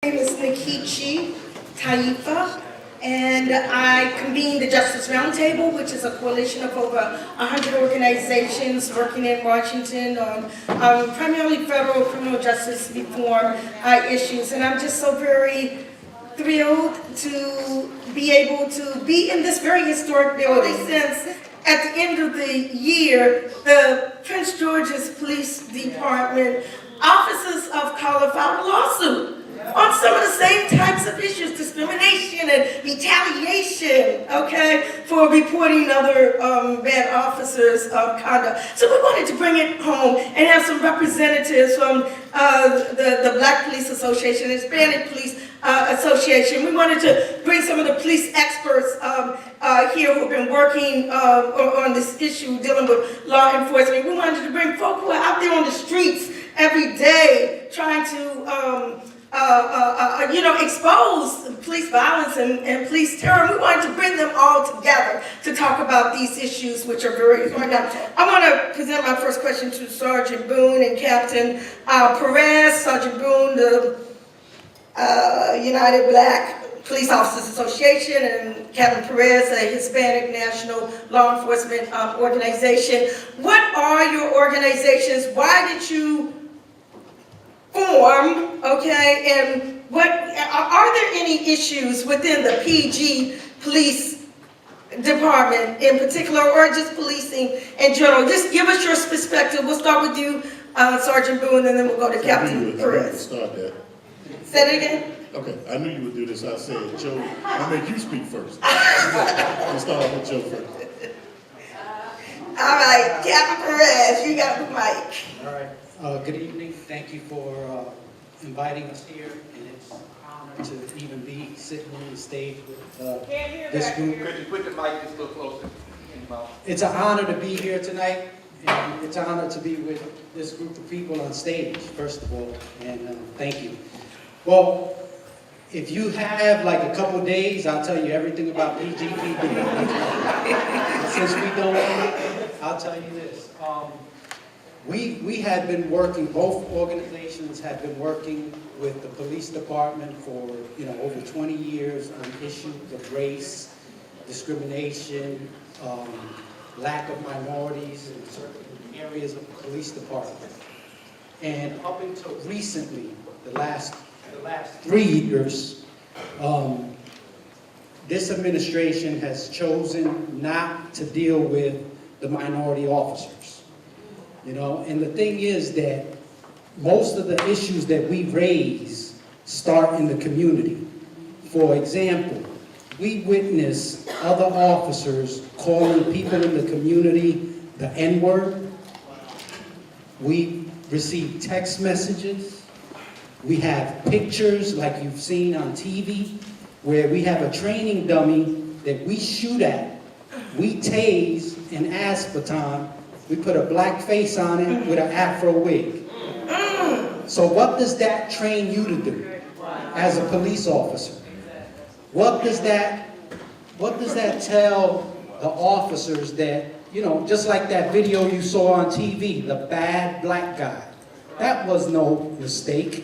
My name is Nikichi Taifa, and I convene the Justice Roundtable, which is a coalition of over 100 organizations working in Washington on primarily federal criminal justice reform issues. And I'm just so very thrilled to be able to be in this very historic building, since at the end of the year, the Prince George's Police Department officers of color filed a lawsuit on some of the same types of issues, discrimination and retaliation, okay, for reporting other bad officers of conduct. So we wanted to bring it home and have some representatives from the Black Police Association, Hispanic Police Association. We wanted to bring some of the police experts here who've been working on this issue, dealing with law enforcement. We wanted to bring folk who are out there on the streets every day trying to expose police violence and police terror. We wanted to bring them all together to talk about these issues, which are very important. I want to present my first question to Sergeant Boone and Captain Perez. Sergeant Boone, the United Black Police Officers Association, and Captain Perez, a Hispanic National Law Enforcement Organization. What are your organizations? Why did you form, okay, and what are there any issues within the PG Police Department in particular, or just policing in general? Just give us your perspective. We'll start with you, Sergeant Boone, and then we'll go to Captain Perez. Start that. Say it again. Okay, I knew you would do this. I said, Joe, I'll make you speak first. I'll start off with Joe first. All right, Captain Perez, you got the mic. All right. Good evening. Thank you for inviting us here, and it's an honor to even be sitting on the stage with this group. Could you put the mic just a little closer? It's an honor to be here tonight, and it's an honor to be with this group of people on stage, first of all, and thank you. Well, if you have like a couple days, I'll tell you everything about PGPD. Since we don't, I'll tell you this. We had been working, both organizations had been working with the police department for over 20 years on issues of race, discrimination, lack of minorities in certain areas of the police department. And up until recently, the last 3 years, this administration has chosen not to deal with the minority officers. And the thing is that most of the issues that we raise start in the community. For example, we witness other officers calling people in the community the N-word. We receive text messages. We have pictures like you've seen on TV where we have a training dummy that we shoot at. We tase and aspartame. We put a black face on it with an afro wig. So what does that train you to do as a police officer? What does that tell the officers that, just like that video you saw on TV, the bad black guy? That was no mistake.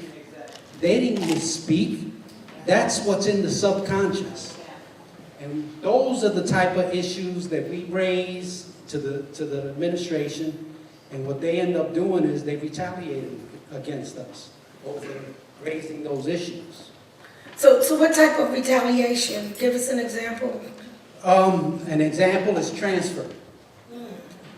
They didn't misspeak. That's what's in the subconscious. And those are the type of issues that we raise to the administration, and what they end up doing is they retaliate against us over raising those issues. So what type of retaliation? Give us an example. An example is transfer.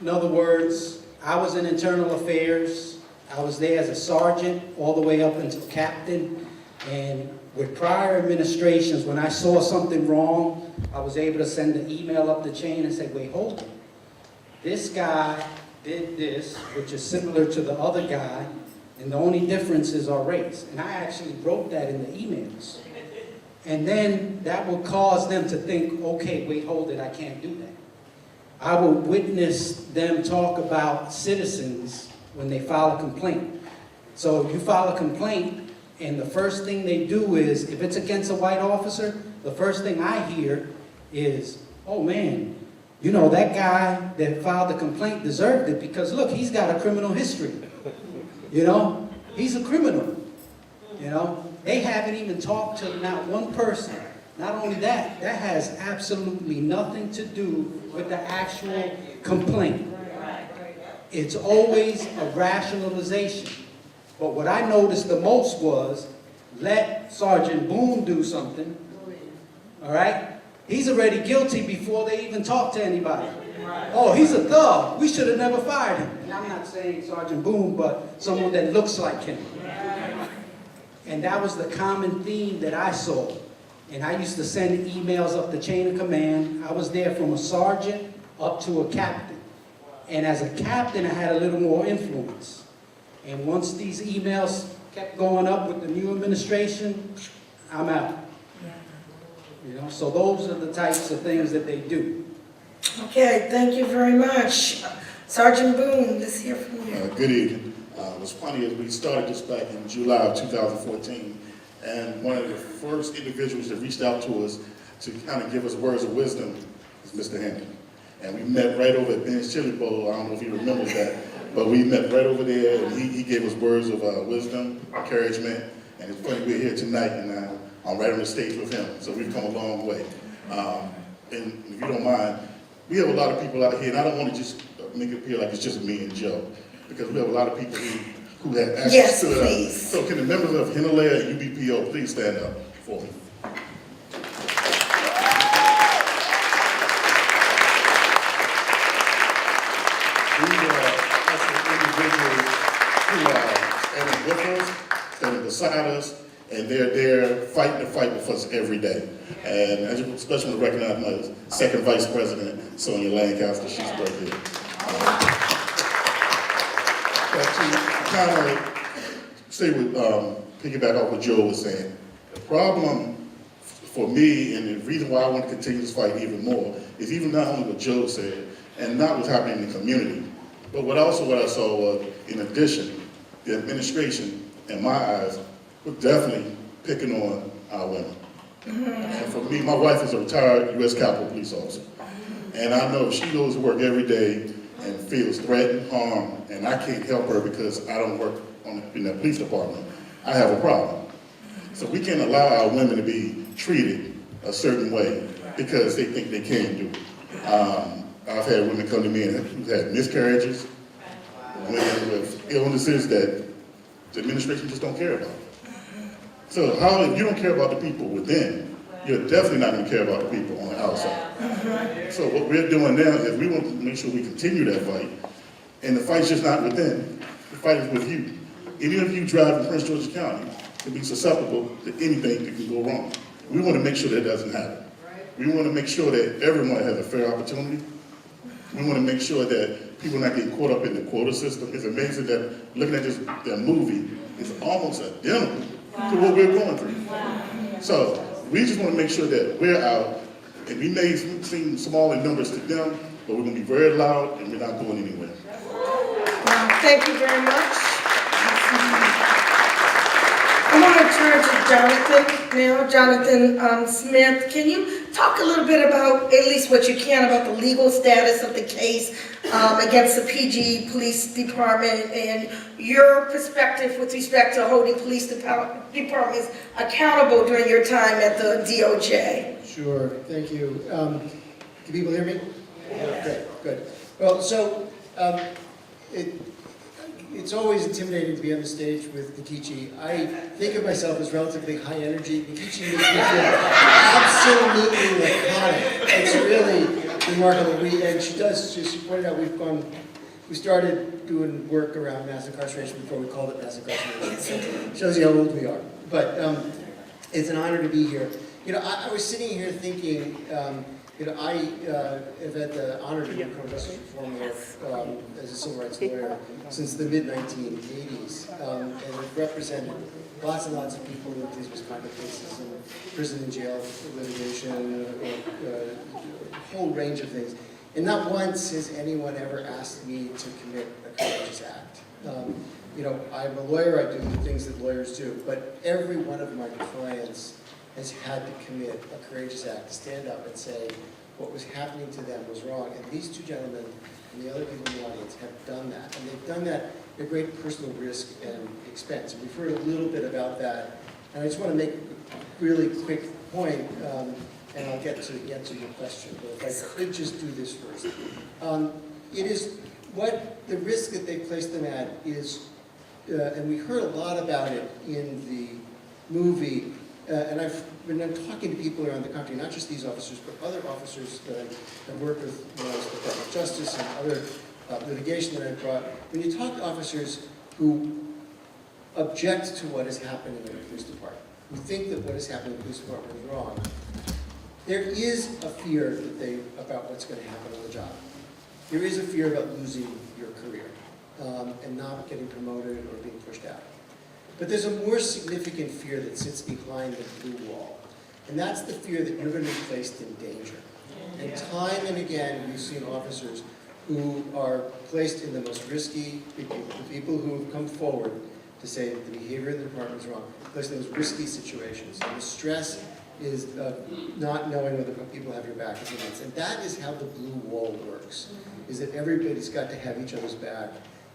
In other words, I was in internal affairs. I was there as a sergeant all the way up until captain, and with prior administrations, when I saw something wrong, I was able to send an email up the chain and say, wait, hold on. This guy did this, which is similar to the other guy, and the only difference is our race. And I actually wrote that in the emails. And then that will cause them to think, okay, wait, hold it, I can't do that. I will witness them talk about citizens when they file a complaint. So you file a complaint, and the first thing they do is, if it's against a white officer, the first thing I hear is, oh man, that guy that filed the complaint deserved it because look, he's got a criminal history. He's a criminal. You know, they haven't even talked to not one person. Not only that, that has absolutely nothing to do with the actual complaint. It's always a rationalization. But what I noticed the most was, let Sergeant Boone do something, all right? He's already guilty before they even talk to anybody. Oh, he's a thug. We should have never fired him. And I'm not saying Sergeant Boone, but someone that looks like him. And that was the common theme that I saw. And I used to send emails up the chain of command. I was there from a sergeant up to a captain. And as a captain, I had a little more influence. And once these emails kept going up with the new administration, I'm out. You know, so those are the types of things that they do. Okay, thank you very much. Sergeant Boone, let's hear from you. Good evening. It was funny as we started this back in July of 2014, and one of the first individuals that reached out to us to kind of give us words of wisdom is Mr. Hampton. And we met right over at Ben's Chili Bowl. I don't know if he remembers that, but we met right over there, and he gave us words of wisdom, encouragement, and it's funny we're here tonight, and I'm right on the stage with him, so we've come a long way. And if you don't mind, we have a lot of people out here, and I don't want to just make it appear like it's just me and Joe, because we have a lot of people who have actually stood up. So can the members of Himalaya and UBPO please stand up for me? These are individuals who are standing with us, standing beside us, and they're there fighting the fight with us every day. And I just especially want to recognize my second vice president, Sonia Lancaster. She's right here. To kind of say piggyback off what Joe was saying, the problem for me and the reason why I want to continue this fight even more is even not only what Joe said and not what's happening in the community, but what I saw was, in addition, the administration, in my eyes, was definitely picking on our women. And for me, my wife is a retired U.S. Capitol police officer. And I know she goes to work every day and feels threatened, harmed, and I can't help her because I don't work in the police department. I have a problem. So we can't allow our women to be treated a certain way because they think they can do it. I've had women come to me who've had miscarriages, women with illnesses that the administration just don't care about. So if you don't care about the people within, you're definitely not going to care about the people on the outside. So what we're doing now is we want to make sure we continue that fight. And the fight's just not within. The fight is with you. Any of you drive in Prince George's County can be susceptible to anything that can go wrong. We want to make sure that doesn't happen. We want to make sure that everyone has a fair opportunity. We want to make sure that people not get caught up in the quota system. It's amazing that looking at that movie is almost identical to what we're going through. So we just want to make sure that we're out, and we may seem small in numbers to them, but we're going to be very loud and we're not going anywhere. Thank you very much. I want to turn to Jonathan now. Jonathan Smith, can you talk a little bit about, at least what you can, about the legal status of the case against the PG Police Department and your perspective with respect to holding police departments accountable during your time at the DOJ? Sure, thank you. Can people hear me? Yeah. Great, good. Well, so it's always intimidating to be on the stage with Nikichi. I think of myself as relatively high energy. Nikichi makes me feel absolutely laconic. It's really remarkable. And she pointed out we started doing work around mass incarceration before we called it mass incarceration. Shows you how old we are. But it's an honor to be here. You know, I was sitting here thinking, I have had the honor to be a criminal justice reform lawyer as a civil rights lawyer since the mid-1980s, and have represented lots and lots of people with these misconduct cases in prison and jail litigation, a whole range of things. And not once has anyone ever asked me to commit a courageous act. I'm a lawyer, I do the things that lawyers do, but every one of my clients has had to commit a courageous act, to stand up and say what was happening to them was wrong. And these two gentlemen and the other people in the audience have done that. And they've done that a great personal risk and expense. And we've heard a little bit about that. And I just want to make a really quick point, and I'll get to answer your question, but if I could just do this first. It is what the risk that they place them at is, and we heard a lot about it in the movie, and when I'm talking to people around the country, not just these officers, but other officers that I've worked with when I was the Department of Justice and other litigation that I brought, when you talk to officers who object to what is happening in the police department, who think that what is happening in the police department is wrong, there is a fear about what's going to happen on the job. There is a fear about losing your career and not getting promoted or being pushed out. But there's a more significant fear that sits behind the blue wall, and that's the fear that you're going to be placed in danger. And time and again, we've seen officers who are placed in the most risky, the people who have come forward to say that the behavior in the department is wrong, placed in those risky situations. And the stress is not knowing whether people have your back as against. And that is how the blue wall works, is that everybody's got to have each other's back,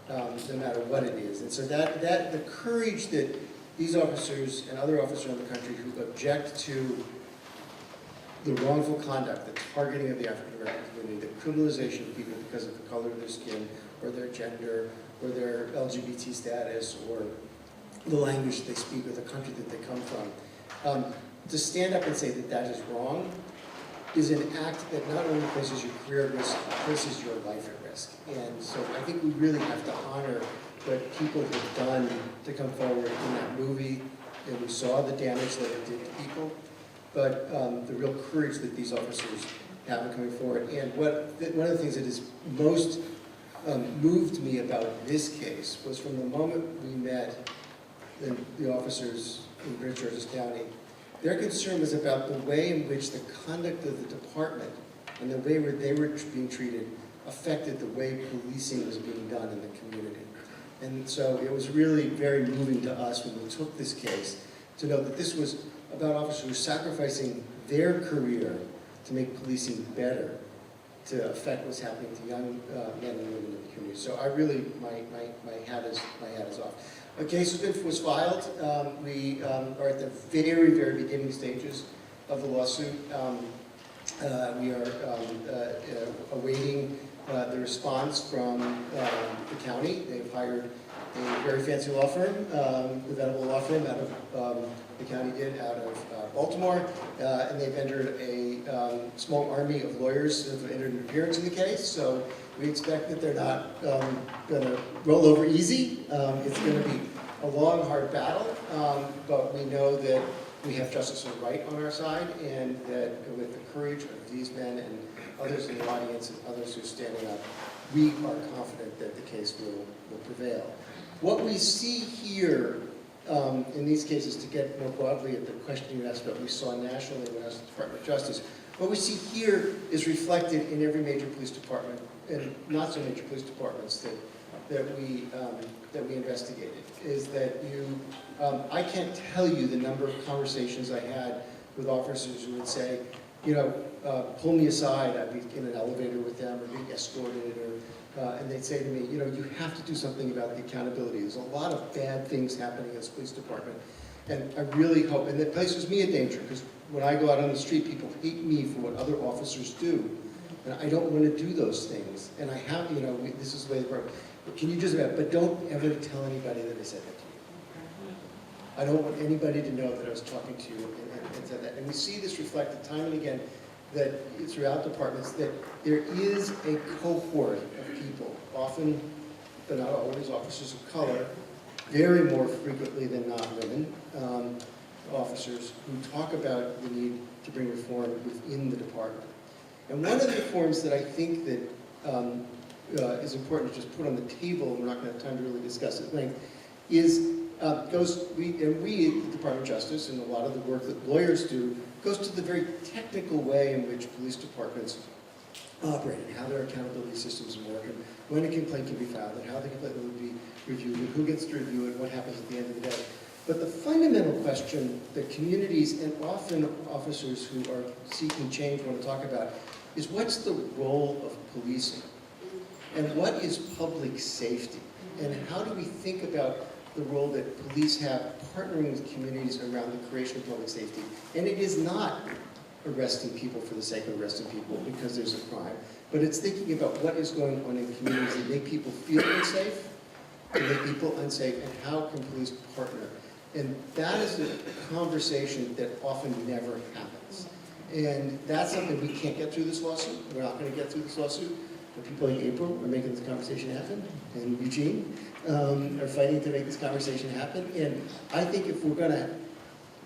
no matter what it is. And so the courage that these officers and other officers around the country who object to the wrongful conduct, the targeting of the African American community, the criminalization of people because of the color of their skin, or their gender, or their LGBT status, or the language that they speak, or the country that they come from, to stand up and say that that is wrong is an act that not only places your career at risk, places your life at risk. And so I think we really have to honor what people have done to come forward in that movie, and we saw the damage that it did to people, but the real courage that these officers have in coming forward. And one of the things that has most moved me about this case was from the moment we met the officers in Prince George's County, their concern was about the way in which the conduct of the department and the way they were being treated affected the way policing was being done in the community. And so it was really very moving to us when we took this case to know that this was about officers who were sacrificing their career to make policing better, to affect what's happening to young men and women in the community. So I really, my hat is off. A case was filed. We are at the very, very beginning stages of the lawsuit. We are awaiting the response from the county. They've hired a very fancy law firm, the Roundtable law firm out of the county did out of Baltimore, and they've entered a small army of lawyers that have entered an appearance in the case. So we expect that they're not going to roll over easy. It's going to be a long, hard battle, but we know that we have justice and right on our side, and that with the courage of these men and others in the audience and others who are standing up, we are confident that the case will prevail. What we see here in these cases, to get more broadly at the question you asked about, we saw nationally when I was at the Department of Justice, what we see here is reflected in every major police department, and not so major police departments that we investigated, is that I can't tell you the number of conversations I had with officers who would say, pull me aside, I'd be in an elevator with them or being escorted, and they'd say to me, you have to do something about the accountability. There's a lot of bad things happening in this police department. And I really hope, and that places me in danger, because when I go out on the street, people hate me for what other officers do. And I don't want to do those things. And I have, this is the way the program, can you just, but don't ever tell anybody that I said that to you. I don't want anybody to know that I was talking to you and said that. And we see this reflected time and again, that throughout departments, that there is a cohort of people, often, but not always, officers of color, very more frequently than not women, officers who talk about the need to bring reform within the department. And one of the reforms that I think that is important to just put on the table, we're not going to have time to really discuss at length, is we at the Department of Justice, and a lot of the work that lawyers do, goes to the very technical way in which police departments operate and how their accountability systems work, and when a complaint can be filed, and how the complaint will be reviewed, and who gets to review it, and what happens at the end of the day. But the fundamental question that communities and often officers who are seeking change want to talk about is what's the role of policing? And what is public safety? And how do we think about the role that police have partnering with communities around the creation of public safety? And it is not arresting people for the sake of arresting people because there's a crime, but it's thinking about what is going on in communities that make people feel unsafe, and make people unsafe, and how can police partner? And that is a conversation that often never happens. And that's something we can't get through this lawsuit. We're not going to get through this lawsuit. But people like April are making this conversation happen, and Eugene are fighting to make this conversation happen. And I think if we're going to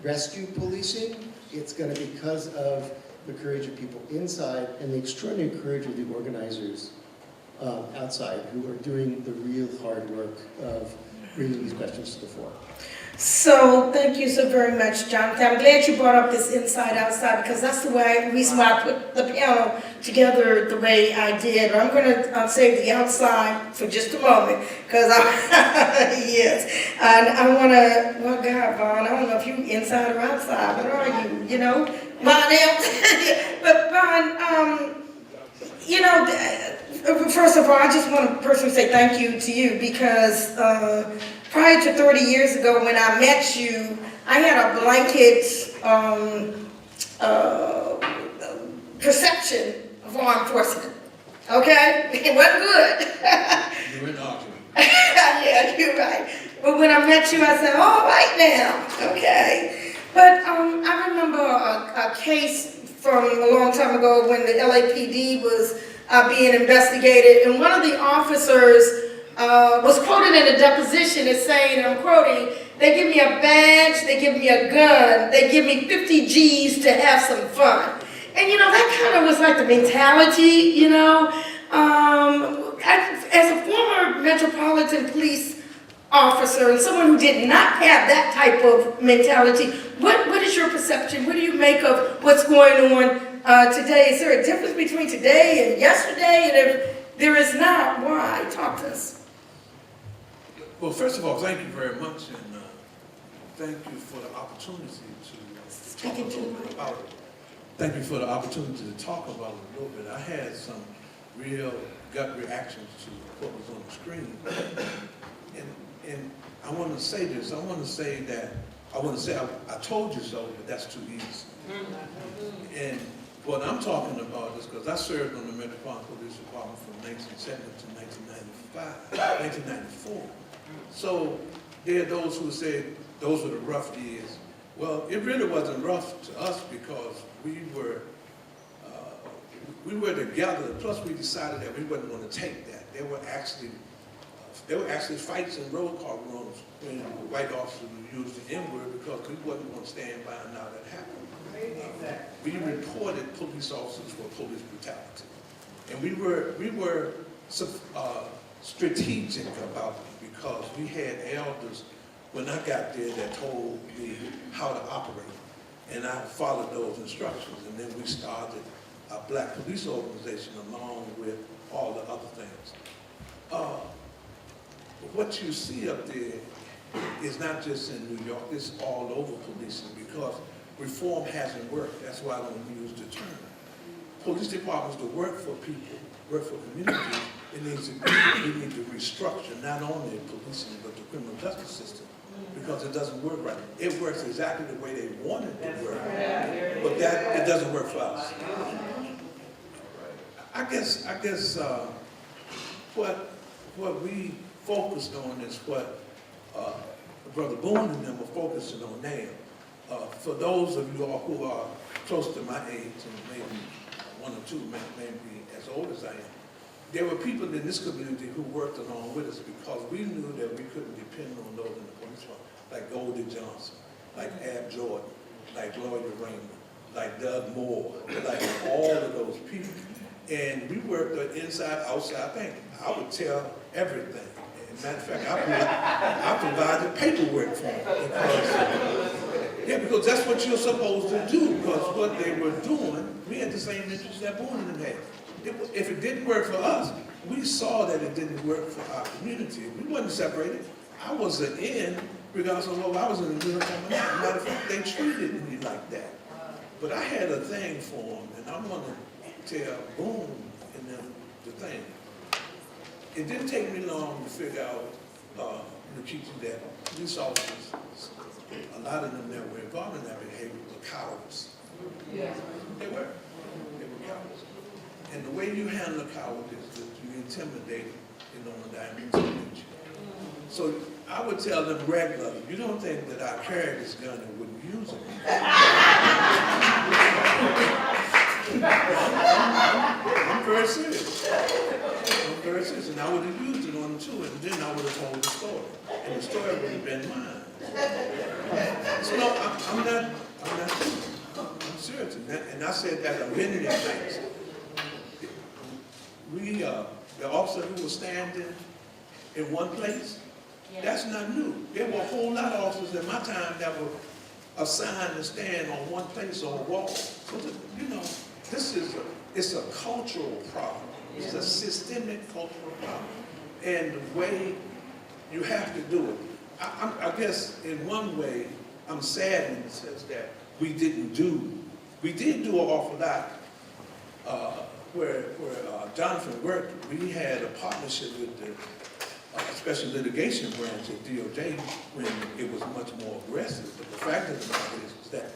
rescue policing, it's going to be because of the courage of people inside and the extraordinary courage of the organizers outside who are doing the real hard work of bringing these questions to the fore. So thank you so very much, Jonathan. I'm glad you brought up this inside-outside because that's the reason why I put the panel together the way I did. I'm going to save the outside for just a moment because yes, and I want to. Well, God, Vaughn, I don't know if you're inside or outside. What are you? You know, Vaughn. But Vaughn, you know, first of all, I just want to personally say thank you to you because. Prior to 30 years ago when I met you, I had a blanket perception of law enforcement, okay? It wasn't good. You were an argument. Yeah, you're right. But when I met you, I said, all right now, okay. But I remember a case from a long time ago when the LAPD was being investigated, and one of the officers was quoted in a deposition as saying, and I'm quoting, they give me a badge, they give me a gun, they give me 50 G's to have some fun. And you know, that kind of was like the mentality, you know. As a former Metropolitan Police officer and someone who did not have that type of mentality, what is your perception? What do you make of what's going on today? Is there a difference between today and yesterday? And if there is not, why? Talk to us. Well, first of all, thank you very much, and thank you for the opportunity to talk a little bit about it. Thank you for the opportunity to talk about it a little bit. I had some real gut reactions to what was on the screen, and I want to say this. I want to say I told you so, but that's too easy. And what I'm talking about is because I served on the Metropolitan Police Department from 1970 to 1994. So there are those who say those were the rough years. Well, it really wasn't rough to us because we were together. Plus, we decided that we wasn't going to take that. There were actually fights in road car rooms when white officers would use the N-word because we wasn't going to stand by and allow that happen. We reported police officers for police brutality, and we were strategic about it because we had elders when I got there that told me how to operate, and I followed those instructions, and then we started a black police organization along with all the other things. What you see up there is not just in New York, it's all over policing because reform hasn't worked. That's why I don't use the term. Police departments to work for people, work for communities, we need to restructure not only policing but the criminal justice system because it doesn't work right. It works exactly the way they want it to work, but it doesn't work for us. I guess what we focused on is what Brother Boone and them are focusing on now. For those of you all who are close to my age, and maybe one or two, maybe as old as I am, there were people in this community who worked along with us because we knew that we couldn't depend on those in the police force, like Goldie Johnson, like Ab Jordan, like Gloria Raymond, like Doug Moore, like all of those people. And we worked the inside, outside thing. I would tell everything. As a matter of fact, I provided paperwork for them because that's what you're supposed to do. Because what they were doing, we had the same interests that Boone and them had. If it didn't work for us, we saw that it didn't work for our community. We wasn't separated. I wasn't in regardless of what I was in the uniform. As a matter of fact, they treated me like that. But I had a thing for them, and I want to tell Boone and them the thing. It didn't take me long to figure out Nikita, that police officers, a lot of them that were involved in that behavior were cowards. Yeah. They were. They were cowards. And the way you handle a coward is that you intimidate and don't intimidate you. So I would tell them regularly, you don't think that I carried this gun and wouldn't use it. I'm very serious. I'm very serious. And I would have used it on them too, and then I would have told the story. And the story would have been mine. So no, I'm not I'm serious. And I said that on many things. The officer who was standing in one place, that's not new. There were a whole lot of officers in my time that were assigned to stand on one place on a wall. So, it's a cultural problem. It's a systemic cultural problem. And the way you have to do it, I guess in one way, I'm sad in the sense that we did do an awful lot where Jonathan worked. We had a partnership with the special litigation branch at DOJ when it was much more aggressive. But the fact of the matter is that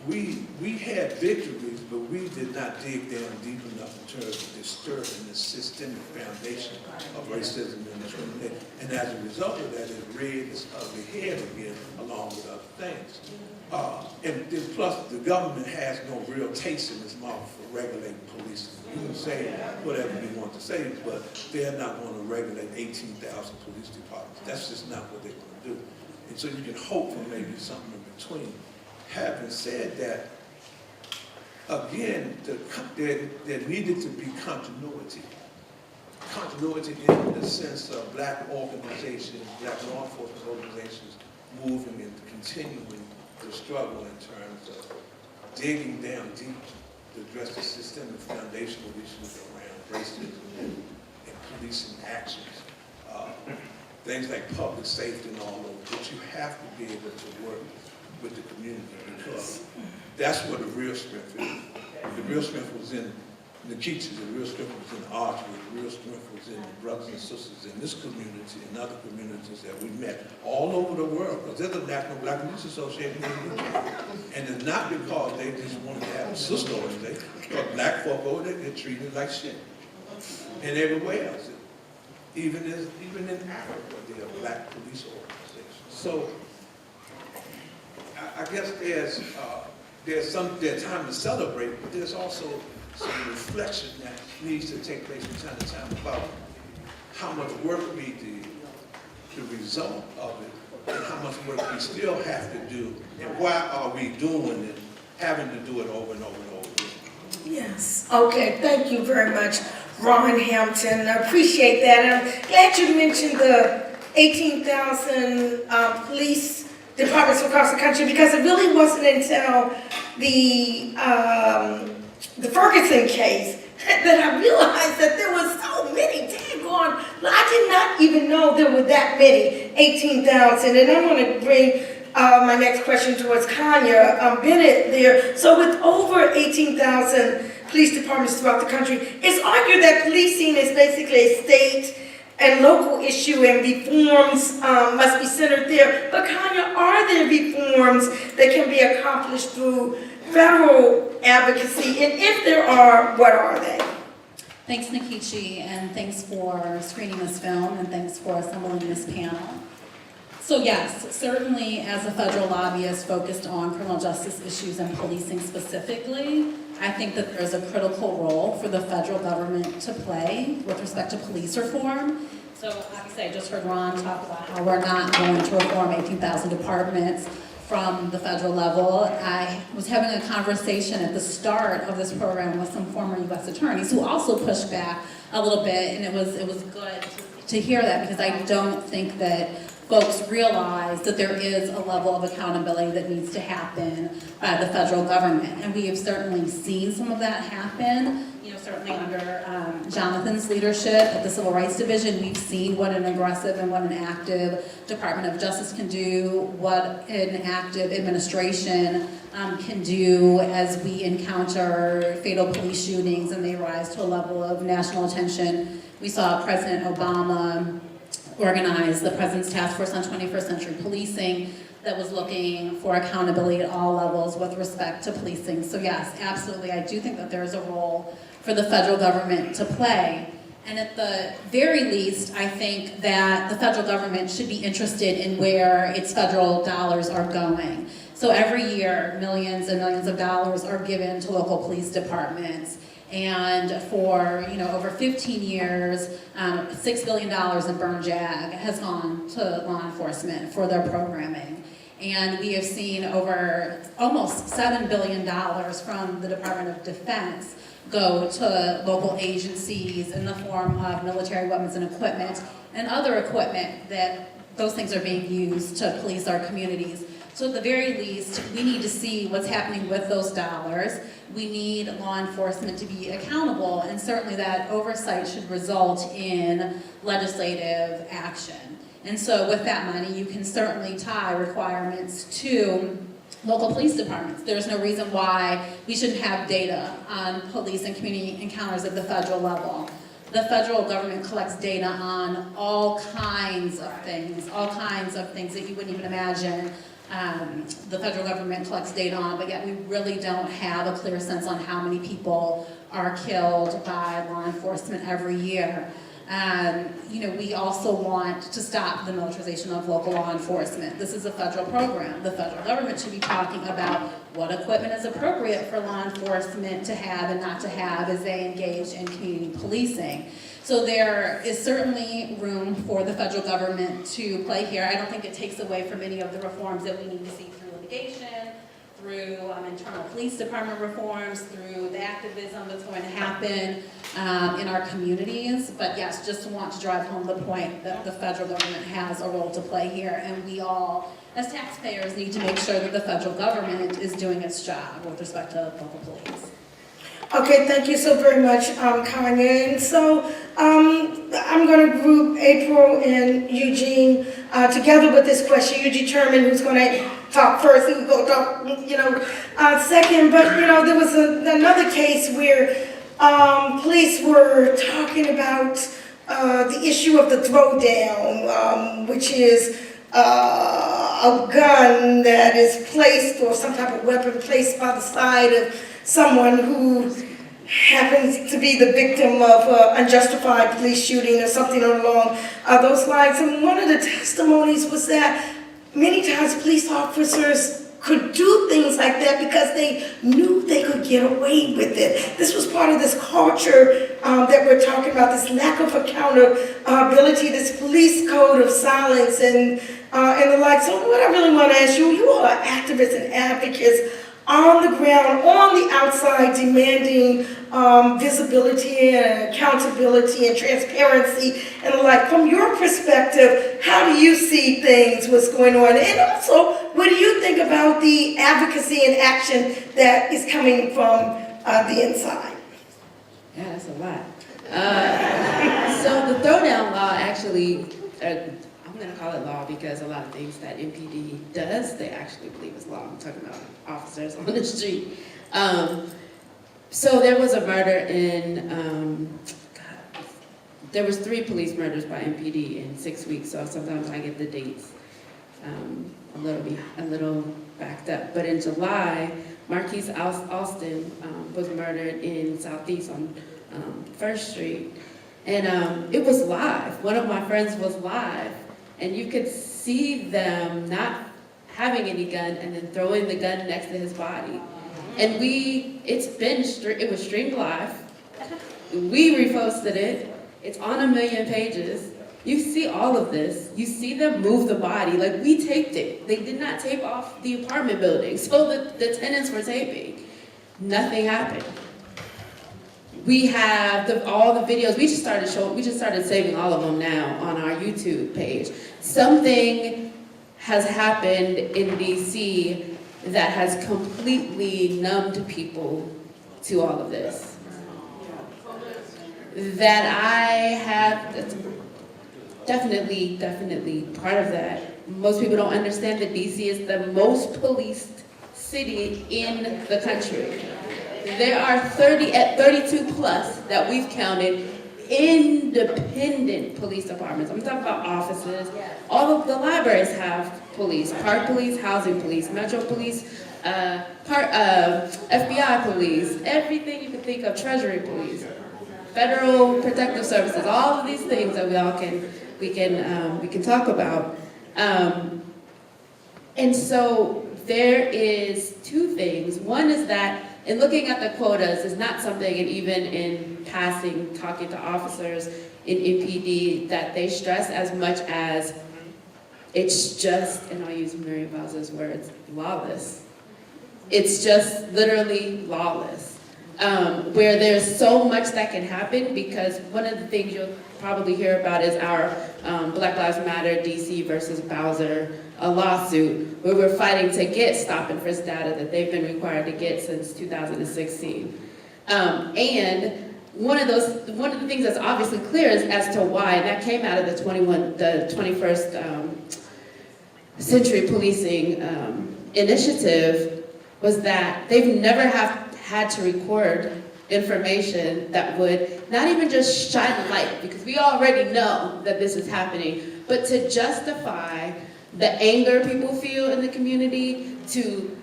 we had victories, but we did not dig down deep enough in terms of disturbing the systemic foundation of racism and discrimination. And as a result of that, it reared its ugly head again, along with other things. And then plus, the government has no real taste in its mouth for regulating policing. You can say whatever you want to say, but they're not going to regulate 18,000 police departments. That's just not what they're going to do. And so you can hope for maybe something in between. Having said that, again, there needed to be continuity. Continuity in the sense of black organizations, black law enforcement organizations moving and continuing the struggle in terms of digging down deep to address the systemic foundational issues around racism and policing actions. Things like public safety and all those, but you have to be able to work with the community because that's where the real strength is. The real strength was in Nikita, the real strength was in Archie, the real strength was in the brothers and sisters in this community and other communities that we met all over the world, because there's a National Black Police Association in the UK. And it's not because they just wanted to have a sister organization, because black folk over there get treated like shit. And everywhere else. Even in Africa, there are black police organizations. So I guess there's time to celebrate, but there's also some reflection that needs to take place from time to time about how much work we did, the result of it, and how much work we still have to do, and why are we doing it, having to do it over and over and over again. Yes, okay, thank you very much, Ron Hampton. I appreciate that. And I'm glad you mentioned the 18,000 police departments across the country, because it really wasn't until the Ferguson case that I realized that there was so many daggone. I did not even know there were that many, 18,000. And I want to bring my next question towards Kanya Bennett there. So with over 18,000 police departments throughout the country, it's argued that policing is basically a state and local issue, and reforms must be centered there. But Kanya, are there reforms that can be accomplished through federal advocacy? And if there are, what are they? Thanks, Nikichi, and thanks for screening this film, and thanks for assembling this panel. So yes, certainly as a federal lobbyist focused on criminal justice issues and policing specifically, I think that there's a critical role for the federal government to play with respect to police reform. So obviously I just heard Ron talk about how we're not going to reform 18,000 departments from the federal level. I was having a conversation at the start of this program with some former U.S. attorneys who also pushed back a little bit, and it was good to hear that, because I don't think that folks realize that there is a level of accountability that needs to happen by the federal government. And we have certainly seen some of that happen, certainly under Jonathan's leadership at the Civil Rights Division. We've seen what an aggressive and what an active Department of Justice can do, what an active administration can do as we encounter fatal police shootings and they rise to a level of national attention. We saw President Obama organized the President's Task Force on 21st Century Policing that was looking for accountability at all levels with respect to policing. So yes, absolutely, I do think that there is a role for the federal government to play. And at the very least, I think that the federal government should be interested in where its federal dollars are going. So every year, millions and millions of dollars are given to local police departments. And for over 15 years, $6 billion in burn jag has gone to law enforcement for their programming. And we have seen over almost $7 billion from the Department of Defense go to local agencies in the form of military weapons and equipment and other equipment that those things are being used to police our communities. So at the very least, we need to see what's happening with those dollars. We need law enforcement to be accountable, and certainly that oversight should result in legislative action. And so with that money, you can certainly tie requirements to local police departments. There's no reason why we shouldn't have data on police and community encounters at the federal level. The federal government collects data on all kinds of things that you wouldn't even imagine the federal government collects data on, but yet we really don't have a clear sense on how many people are killed by law enforcement every year. We also want to stop the militarization of local law enforcement. This is a federal program. The federal government should be talking about what equipment is appropriate for law enforcement to have and not to have as they engage in community policing. So there is certainly room for the federal government to play here. I don't think it takes away from any of the reforms that we need to see through litigation, through internal police department reforms, through the activism that's going to happen in our communities. But yes, just want to drive home the point that the federal government has a role to play here, and we all, as taxpayers, need to make sure that the federal government is doing its job with respect to local police. Okay, thank you so very much, Kanye. And so I'm going to group April and Eugene together with this question. You determine who's going to talk first, who's going to talk, second. But there was another case where police were talking about the issue of the throwdown, which is a gun that is placed, or some type of weapon placed by the side of someone who happens to be the victim of unjustified police shooting or something along those lines. And one of the testimonies was that many times police officers could do things like that because they knew they could get away with it. This was part of this culture that we're talking about, this lack of accountability, this police code of silence and the like. So what I really want to ask you, you all are activists and advocates on the ground, on the outside, demanding visibility and accountability and transparency and the like. From your perspective, how do you see things, what's going on? And also, what do you think about the advocacy and action that is coming from the inside? Yeah, that's a lot. So the throwdown law actually, I'm going to call it law because a lot of things that MPD does, they actually believe is law. I'm talking about officers on the street. So there was a murder in, there was 3 police murders by MPD in 6 weeks, so sometimes I get the dates a little backed up. But in July, Marquise Alston was murdered in Southeast on 1st Street. And it was live. One of my friends was live. And you could see them not having any gun and then throwing the gun next to his body. And it was streamed live. We reposted it. It's on 1 million pages. You see all of this. You see them move the body. Like, we taped it. They did not tape off the apartment building. So the tenants were taping. Nothing happened. We have all the videos. We just started saving all of them now on our YouTube page. Something has happened in DC that has completely numbed people to all of this. That I have definitely part of that. Most people don't understand that DC is the most policed city in the country. There are 32 plus that we've counted independent police departments. I'm talking about offices. All of the libraries have police, park police, housing police, metro police, FBI police, everything you can think of, treasury police, federal protective services, all of these things that we can talk about. And so there is two things. One is that in looking at the quotas is not something, and even in passing, talking to officers in MPD, that they stress as much as it's just, and I'll use Mary Bowser's words, lawless. It's just literally lawless. Where there's so much that can happen, because one of the things you'll probably hear about is our Black Lives Matter DC versus Bowser lawsuit, where we're fighting to get stop and frisk data that they've been required to get since 2016. And one of the things that's obviously clear is as to why, and that came out of the 21st century policing initiative, was that they've never had to record information that would not even just shine light, because we already know that this is happening, but to justify the anger people feel in the community, to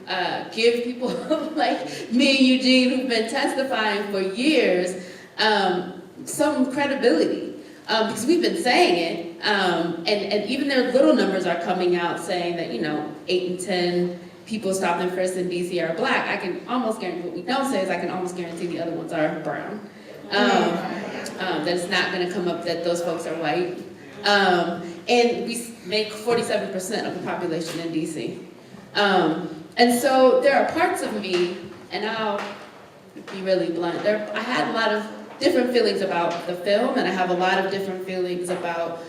give people like me and Eugene, who've been testifying for years, some credibility. Because we've been saying it, and even their little numbers are coming out saying that, 8 in 10 people stopped and frisked in DC are black. I can almost guarantee, what we don't say is I can almost guarantee the other ones are brown. That it's not gonna come up that those folks are white. And we make 47% of the population in DC. And so there are parts of me, and I'll be really blunt, I had a lot of different feelings about the film, and I have a lot of different feelings about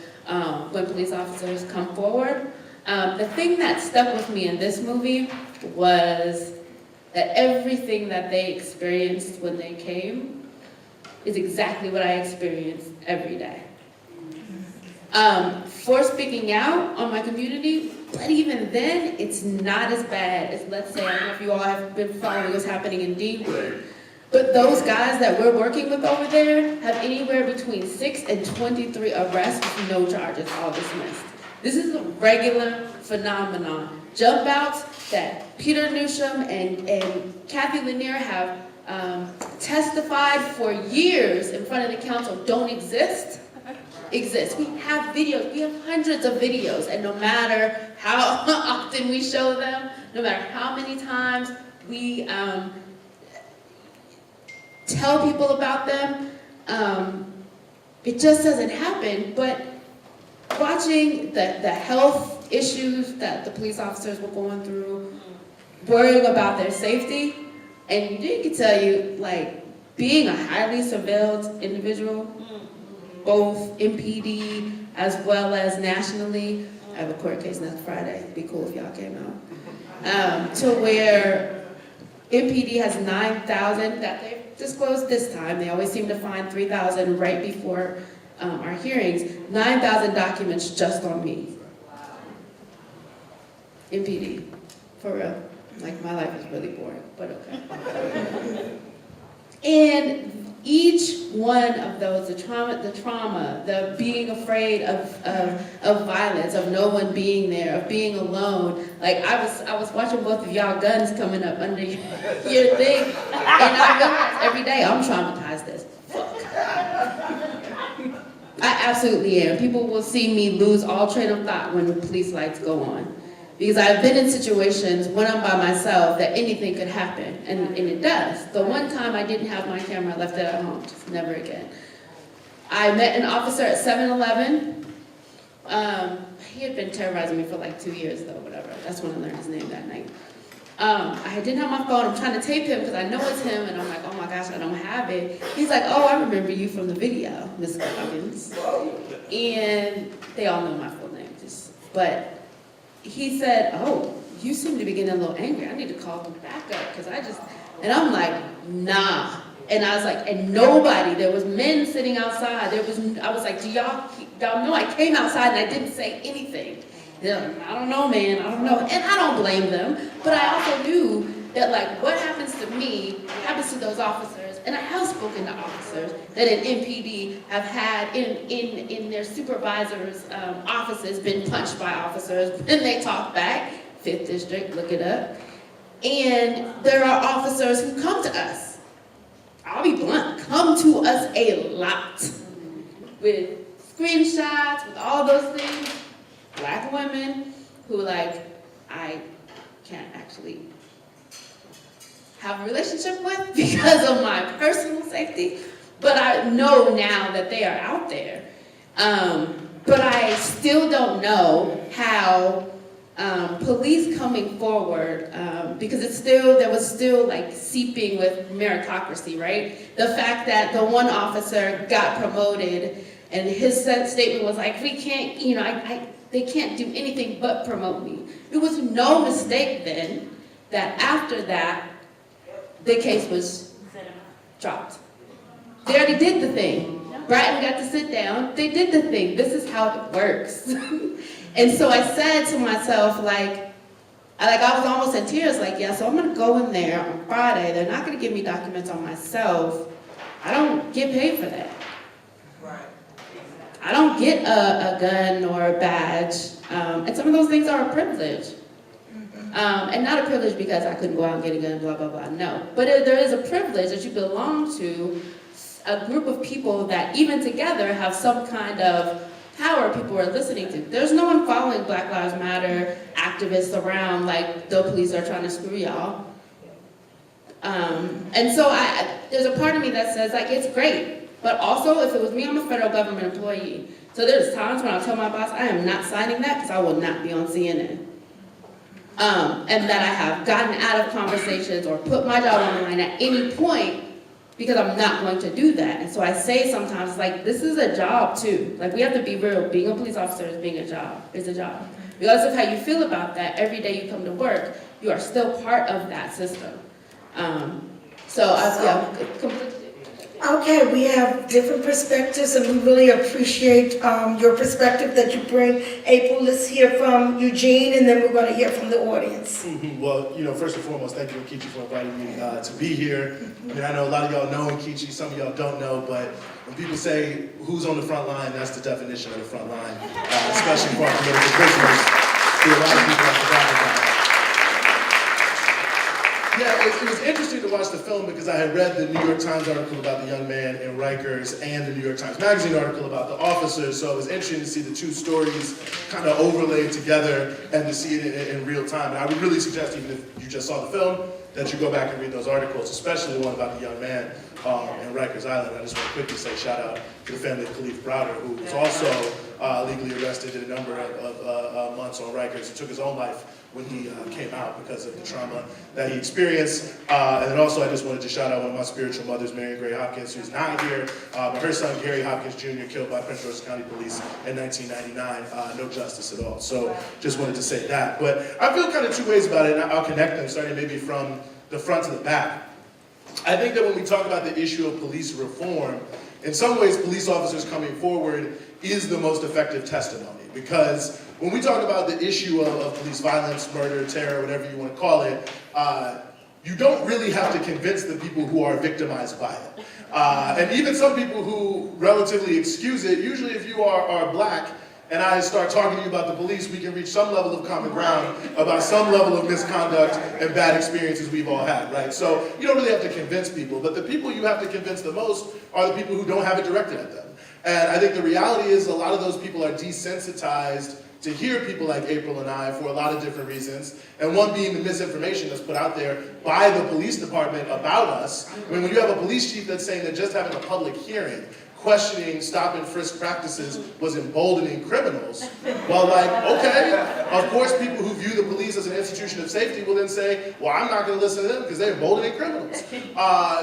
when police officers come forward. The thing that stuck with me in this movie was that everything that they experienced when they came is exactly what I experience every day. For speaking out on my community, but even then, it's not as bad as, let's say, I don't know if you all have been following what's happening in Deanwood, but those guys that we're working with over there have anywhere between 6 and 23 arrests with no charges, all dismissed. This is a regular phenomenon. Jump outs that Peter Newsham and Kathy Lanier have testified for years in front of the council don't exist. We have videos, we have hundreds of videos, and no matter how often we show them, no matter how many times we tell people about them, it just doesn't happen. But watching the health issues that the police officers were going through, worrying about their safety, and you can tell you, like, being a highly surveilled individual, both MPD as well as nationally. I have a court case next Friday. It'd be cool if y'all came out. To where MPD has 9,000 that they've disclosed this time. They always seem to find 3,000 right before our hearings. 9,000 documents just on me. MPD, for real. Like, my life is really boring, but okay. And each one of those, the trauma, the being afraid of violence, of no one being there, of being alone. Like, I was watching both of y'all guns coming up under your thing, and I realized every day I'm traumatized as fuck. I absolutely am. People will see me lose all train of thought when the police lights go on. Because I've been in situations when I'm by myself that anything could happen, and it does. The one time I didn't have my camera, I left it at home, just never again. I met an officer at 7-Eleven. He had been terrorizing me for like 2 years though, whatever. That's when I learned his name that night. I didn't have my phone, I'm trying to tape him because I know it's him, and I'm like, oh my gosh, I don't have it. He's like, oh, I remember you from the video, Ms. Coggins. And they all know my full name, but he said, oh, you seem to be getting a little angry. I need to call them back up, and I'm like, nah. And I was like, and nobody, there was men sitting outside. I was like, do y'all know I came outside and I didn't say anything? I don't know, man, I don't know. And I don't blame them, but I also knew that like what happens to me happens to those officers. And I have spoken to officers that in MPD have had in their supervisors' offices been punched by officers, and they talk back. 5th District, look it up. And there are officers who come to us. I'll be blunt, come to us a lot with screenshots, with all those things. Black women who like, I can't actually have a relationship with because of my personal safety, but I know now that they are out there. But I still don't know how police coming forward, because there was still like seeping with meritocracy, right? The fact that the one officer got promoted and his statement was like, we can't, they can't do anything but promote me. It was no mistake then that after that, the case was dropped. They already did the thing. Bratton got to sit down. They did the thing. This is how it works. And so I said to myself, I was almost in tears, like, yeah, so I'm gonna go in there on Friday. They're not gonna give me documents on myself. I don't get paid for that. I don't get a gun or a badge. And some of those things are a privilege. And not a privilege because I couldn't go out and get a gun, blah, blah, blah, no. But there is a privilege that you belong to a group of people that even together have some kind of power people are listening to. There's no one following Black Lives Matter activists around like the police are trying to screw y'all. And so there's a part of me that says like, it's great. But also if it was me, I'm a federal government employee. So there's times when I'll tell my boss, I am not signing that because I will not be on CNN. And that I have gotten out of conversations or put my job on the line at any point because I'm not going to do that. And so I say sometimes, like, this is a job too. Like, we have to be real. Being a police officer is being a job. It's a job. Regardless of how you feel about that, every day you come to work, you are still part of that system. Completely. Okay, we have different perspectives, and we really appreciate your perspective that you bring. April, let's hear from Eugene, and then we're going to hear from the audience. Well, first and foremost, thank you, Nkechi, for inviting me to be here. I mean, I know a lot of y'all know Nkechi, some of y'all don't know, but when people say who's on the front line, that's the definition of the front line, especially for our political prisoners. There are a lot of people have forgotten about that. Yeah, it was interesting to watch the film because I had read the New York Times article about the young man in Rikers and the New York Times Magazine article about the officers, so it was interesting to see the two stories kind of overlaid together and to see it in real time. And I would really suggest, even if you just saw the film, that you go back and read those articles, especially the one about the young man in Rikers Island. I just want to quickly say shout out to the family of Khalif Browder, who was also legally arrested in a number of months on Rikers. He took his own life when he came out because of the trauma that he experienced. And then also I just wanted to shout out one of my spiritual mothers, Mary Gray Hopkins, who's not here, but her son, Gary Hopkins Jr., killed by Prince George's County Police in 1999. No justice at all. So just wanted to say that. But I feel kind of two ways about it, and I'll connect them, starting maybe from the front to the back. I think that when we talk about the issue of police reform, in some ways police officers coming forward is the most effective testimony, because when we talk about the issue of police violence, murder, terror, whatever you want to call it, you don't really have to convince the people who are victimized by it. And even some people who relatively excuse it, usually if you are black and I start talking to you about the police, we can reach some level of common ground about some level of misconduct and bad experiences we've all had, right? So you don't really have to convince people, but the people you have to convince the most are the people who don't have it directed at them. And I think the reality is a lot of those people are desensitized to hear people like April and I for a lot of different reasons, and one being the misinformation that's put out there by the police department about us. When you have a police chief that's saying that just having a public hearing, questioning stop and frisk practices was emboldening criminals, well, like, okay, of course people who view the police as an institution of safety will then say, well, I'm not going to listen to them because they're emboldening criminals.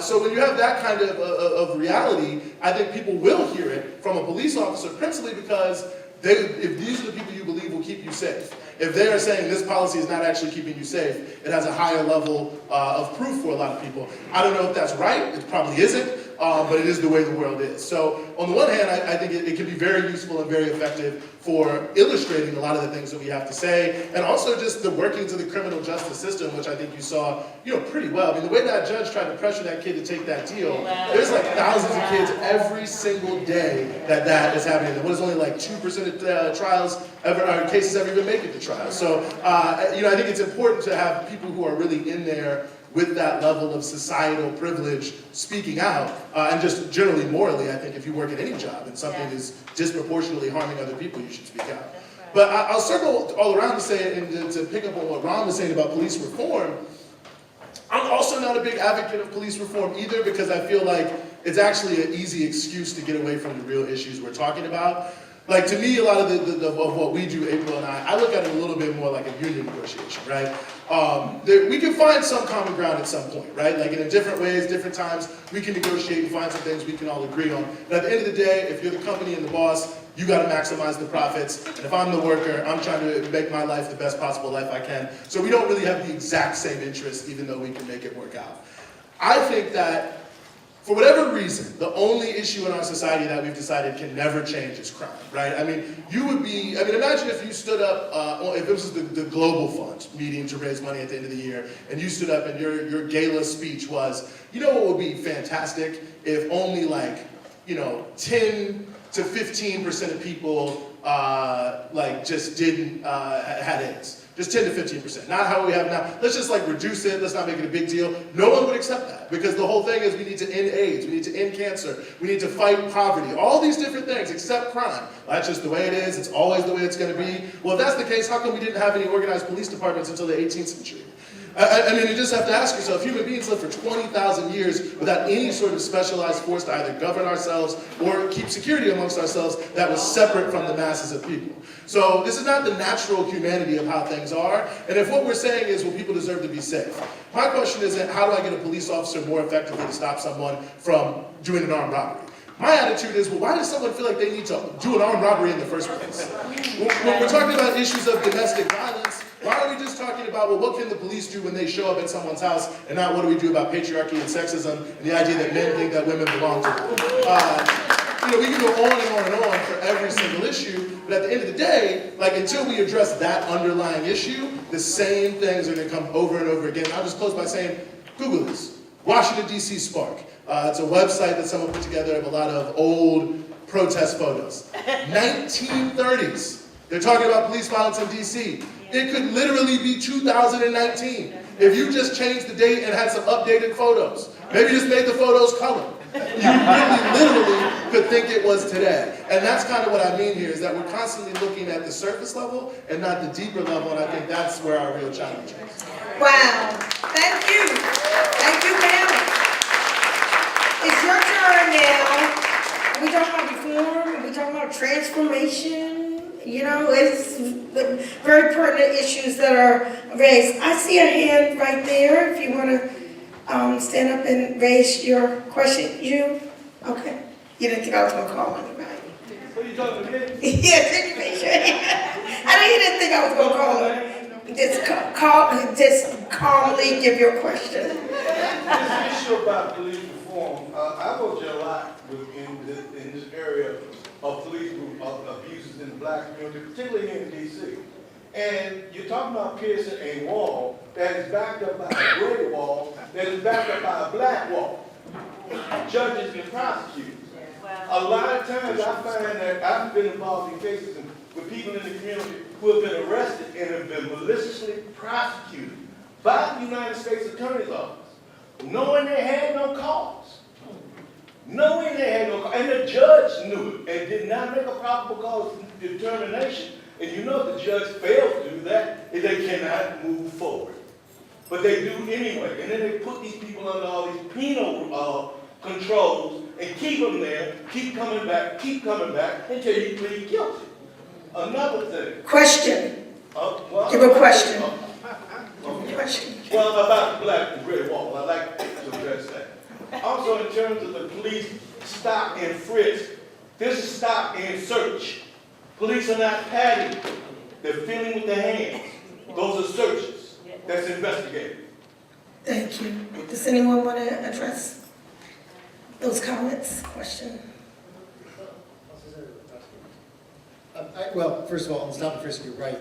So when you have that kind of reality, I think people will hear it from a police officer, principally because if these are the people you believe will keep you safe. If they are saying this policy is not actually keeping you safe, it has a higher level of proof for a lot of people. I don't know if that's right, it probably isn't, but it is the way the world is. So on the one hand, I think it can be very useful and very effective for illustrating a lot of the things that we have to say, and also just the workings of the criminal justice system, which I think you saw, pretty well. I mean, the way that judge tried to pressure that kid to take that deal, there's like thousands of kids every single day that is happening. And what is only like 2% of trials ever, or cases ever even make it to trial. So, I think it's important to have people who are really in there with that level of societal privilege speaking out, and just generally morally, I think if you work at any job and something is disproportionately harming other people, you should speak out. But I'll circle all around to say, and to pick up on what Ron was saying about police reform, I'm also not a big advocate of police reform either, because I feel like it's actually an easy excuse to get away from the real issues we're talking about. Like, to me, a lot of what we do, April and I look at it a little bit more like a union negotiation, right? We can find some common ground at some point, right? Like, in different ways, different times, we can negotiate and find some things we can all agree on. But at the end of the day, if you're the company and the boss, you gotta maximize the profits. And if I'm the worker, I'm trying to make my life the best possible life I can. So we don't really have the exact same interests, even though we can make it work out. I think that, for whatever reason, the only issue in our society that we've decided can never change is crime, right? I mean, imagine if you stood up, if it was the Global Fund meeting to raise money at the end of the year, and you stood up and your gala speech was, what would be fantastic if only 10 to 15% of people just didn't had AIDS. Just 10 to 15%, not how we have now. Let's just reduce it, let's not make it a big deal. No one would accept that, because the whole thing is we need to end AIDS, we need to end cancer, we need to fight poverty, all these different things except crime. That's just the way it is, it's always the way it's gonna be. Well, if that's the case, how come we didn't have any organized police departments until the 18th century? I mean, you just have to ask yourself, human beings lived for 20,000 years without any sort of specialized force to either govern ourselves or keep security amongst ourselves that was separate from the masses of people. So this is not the natural humanity of how things are. And if what we're saying is, well, people deserve to be safe, my question isn't, how do I get a police officer more effectively to stop someone from doing an armed robbery? My attitude is, well, why does someone feel like they need to do an armed robbery in the first place? When we're talking about issues of domestic violence, why are we just talking about, well, what can the police do when they show up at someone's house, and not what do we do about patriarchy and sexism and the idea that men think that women belong to them? We can go on and on and on for every single issue, but at the end of the day, until we address that underlying issue, the same things are going to come over and over again. I'll just close by saying, Google this. Washington, D.C. Spark. It's a website that someone put together of a lot of old protest photos. 1930s. They're talking about police violence in D.C. It could literally be 2019 if you just changed the date and had some updated photos. Maybe just made the photos color. You literally could think it was today. And that's kind of what I mean here, is that we're constantly looking at the surface level and not the deeper level, and I think that's where our real challenge is. Wow, thank you. Thank you, panel. It's your turn now. Are we talking about reform? Are we talking about transformation? It's very pertinent issues that are raised. I see a hand right there, if you want to stand up and raise your question. You? Okay. You didn't think I was going to call on you, right? What are you talking to me? Yes, did you raise your hand? I know you didn't think I was going to call on you. Just calmly give your question. This issue about police reform, I worked a lot in this area of police abuses in the black community, particularly here in D.C. And you're talking about piercing a wall that is backed up by a gray wall, that is backed up by a black wall. Judges and prosecutors. A lot of times I find that I've been involved in cases with people in the community who have been arrested and have been maliciously prosecuted by the United States Attorney's Office, knowing they had no cause. Knowing they had no cause. And the judge knew it and did not make a probable cause determination. And the judge failed to do that, and they cannot move forward. But they do anyway. And then they put these people under all these penal controls and keep them there, keep coming back until you plead guilty. Another thing. Question. Well, Give a question. Question. Well, about the black and gray wall, I'd like to address that. Also, in terms of the police stop and frisk, this is stop and search. Police are not patting. They're feeling with their hands. Those are searches. That's investigating. Thank you. Does anyone want to address those comments? Question? Well, first of all, on stop and frisk, you're right.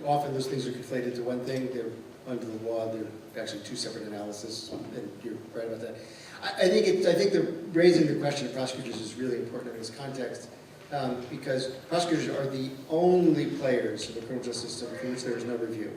Often those things are conflated into one thing. They're under the law. They're actually two separate analyses, and you're right about that. I think that raising the question of prosecutors is really important in this context, because prosecutors are the only players in the criminal justice system for which there is no review.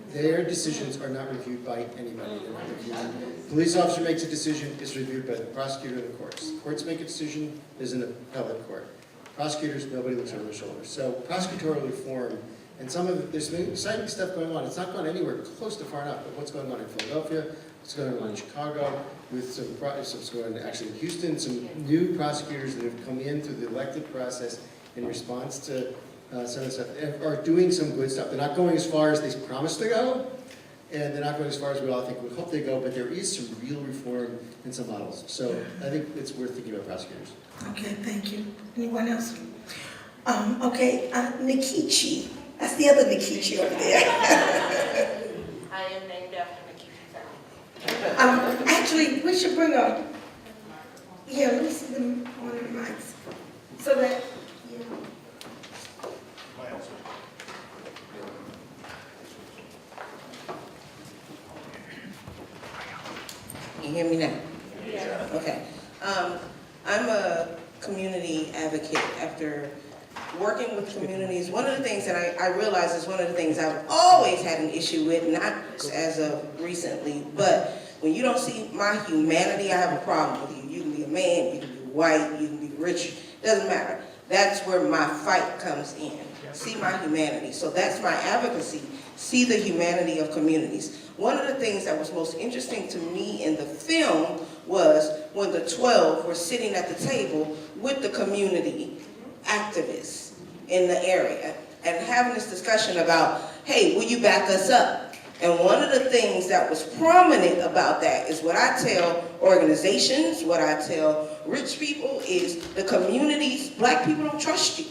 Their decisions are not reviewed by anybody. They're not reviewed. Police officer makes a decision, it's reviewed by the prosecutor and the courts. Courts make a decision, there's an appellate court. Prosecutors, nobody looks over their shoulders. So prosecutorial reform, and some of it, there's exciting stuff going on. It's not gone anywhere close to far enough, but what's going on in Philadelphia, what's going on in Chicago, with what's going on actually in Houston, some new prosecutors that have come in through the elected process in response to some of the stuff, are doing some good stuff. They're not going as far as they promised to go, and they're not going as far as we all think we hope they go, but there is some real reform in some models. So I think it's worth thinking about prosecutors. Okay, thank you. Anyone else? Okay, Nikichi. That's the other Nikichi over there. I am named after Nikichi. Actually, we should bring up, yeah, let me see them on the mics. So that, yeah. Can you hear me now? Yeah. Okay. I'm a community advocate. After working with communities, one of the things that I realize is one of the things I've always had an issue with, not as of recently, but when you don't see my humanity, I have a problem with you. You can be a man, you can be white, you can be rich, doesn't matter. That's where my fight comes in. See my humanity. So that's my advocacy. See the humanity of communities. One of the things that was most interesting to me in the film was when the 12 were sitting at the table with the community activists in the area and having this discussion about, hey, will you back us up? And one of the things that was prominent about that is what I tell organizations, what I tell rich people is the communities, black people don't trust you.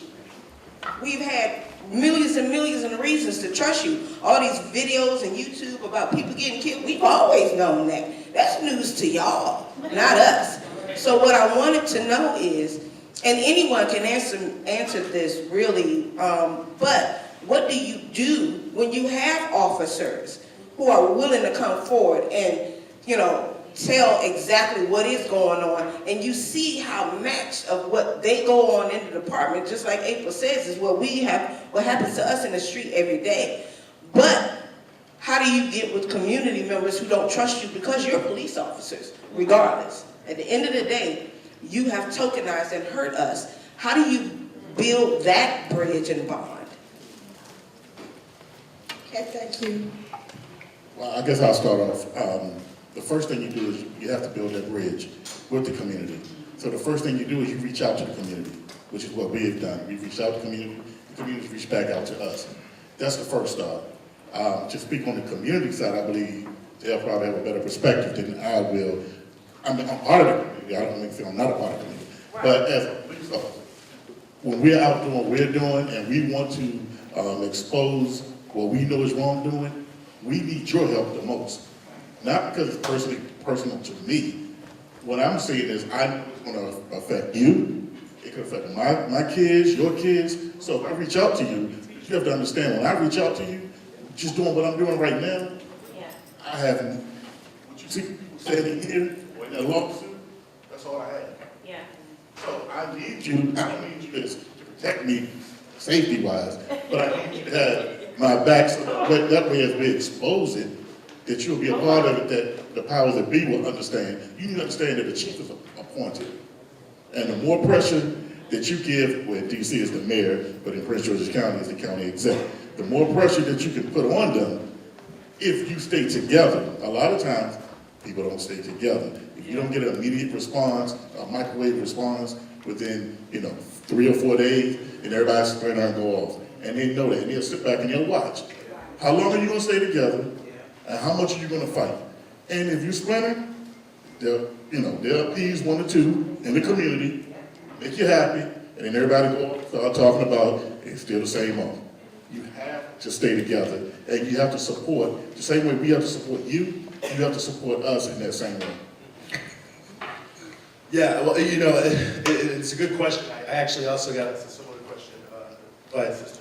We've had millions and millions of reasons to trust you. All these videos and YouTube about people getting killed, we've always known that. That's news to y'all, not us. So what I wanted to know is, and anyone can answer this really, but what do you do when you have officers who are willing to come forward and, you know, tell exactly what is going on, and you see how much of what they go on in the department, just like April says, is what happens to us in the street every day. But how do you get with community members who don't trust you because you're police officers, regardless? At the end of the day, you have tokenized and hurt us. How do you build that bridge and bond? Okay, thank you. Well, I guess I'll start off. The first thing you do is you have to build that bridge with the community. So the first thing you do is you reach out to the community, which is what we have done. We've reached out to the community's reached back out to us. That's the first start. To speak on the community side, I believe they'll probably have a better perspective than I will. I'm part of the community. I don't make feel I'm not a part of the community. But as a police officer, when we're out doing what we're doing and we want to expose what we know is wrongdoing, we need your help the most. Not because it's personal to me. What I'm saying is I know it's going to affect you. It could affect my kids, your kids. So if I reach out to you, you have to understand when I reach out to you, just doing what I'm doing right now, I haven't, what you see people standing here with a lawsuit, that's all I have. Yeah. So I need you, I don't need you to protect me safety-wise, but I need you to have my back so that way as we expose it, that you'll be a part of it, that the powers that be will understand. You need to understand that the chief is appointed. And the more pressure that you give, well, DC is the mayor, but in Prince George's County is the county exec. The more pressure that you can put on them, if you stay together, a lot of times people don't stay together. If you don't get an immediate response, a microwave response within 3 or 4 days, and everybody's sprint and go off. And they know that, and they'll sit back and they'll watch. How long are you gonna stay together? And how much are you gonna fight? And if you splinter, they'll appease one or two in the community, make you happy, and then everybody go start talking about it's still the same old. You have to stay together, and you have to support, the same way we have to support you have to support us in that same way. Yeah, well, it's a good question. I actually also got a similar question but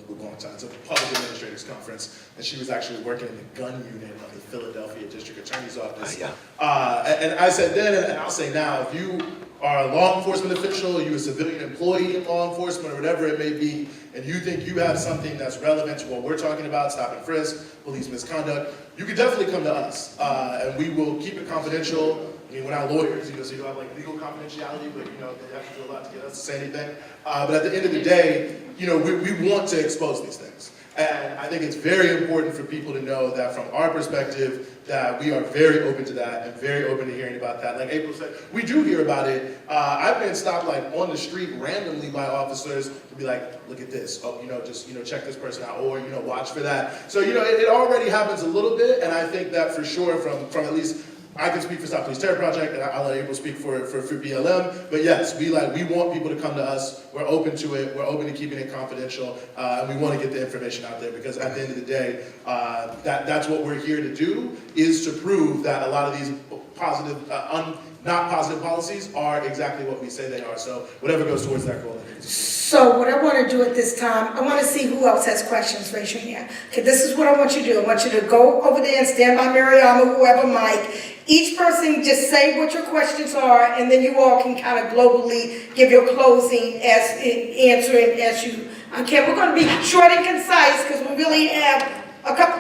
we're going to it's a public administrators conference, and she was actually working in the gun unit of the Philadelphia District Attorney's Office. And I said then, and I'll say now, if you are a law enforcement official, you a civilian employee in law enforcement, or whatever it may be, and you think you have something that's relevant to what we're talking about, stop and frisk, police misconduct, you can definitely come to us, and we will keep it confidential. I mean, we're not lawyers, so you don't have like legal confidentiality, but they have to do a lot to get us to say anything. But at the end of the day, we want to expose these things. And I think it's very important for people to know that from our perspective, that we are very open to that and very open to hearing about that. Like April said, we do hear about it. I've been stopped like on the street randomly by officers to be like, look at this, oh, just, check this person out, or, watch for that. So, it already happens a little bit, and I think that for sure from at least, I can speak for Stop Police Terror Project, and I'll let April speak for BLM. But yes, we want people to come to us. We're open to it. We're open to keeping it confidential, and we want to get the information out there because at the end of the day, that's what we're here to do, is to prove that a lot of these positive, not positive policies are exactly what we say they are. So whatever goes towards that goal. So what I want to do at this time, I want to see who else has questions. Raise your hand. Okay, this is what I want you to do. I want you to go over there and stand by Mariama, whoever, Mike. Each person just say what your questions are, and then you all can kind of globally give your closing answering as you. Okay, we're going to be short and concise because we really have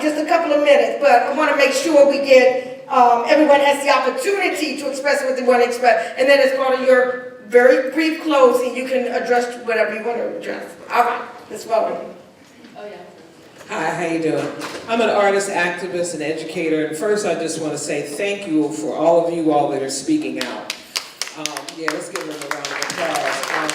just a couple of minutes, but I want to make sure we get everyone has the opportunity to express what they want to express, and then as part of your very brief closing, you can address whatever you want to address. All right, let's vote. Hi, how you doing? I'm an artist, activist, and educator, and first I just want to say thank you for all of you all that are speaking out. Let's give them a round of applause.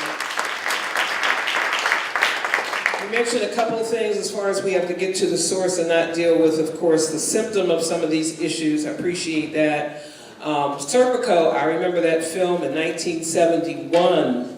You mentioned a couple of things as far as we have to get to the source and not deal with, of course, the symptom of some of these issues. I appreciate that. Serpico, I remember that film in 1971,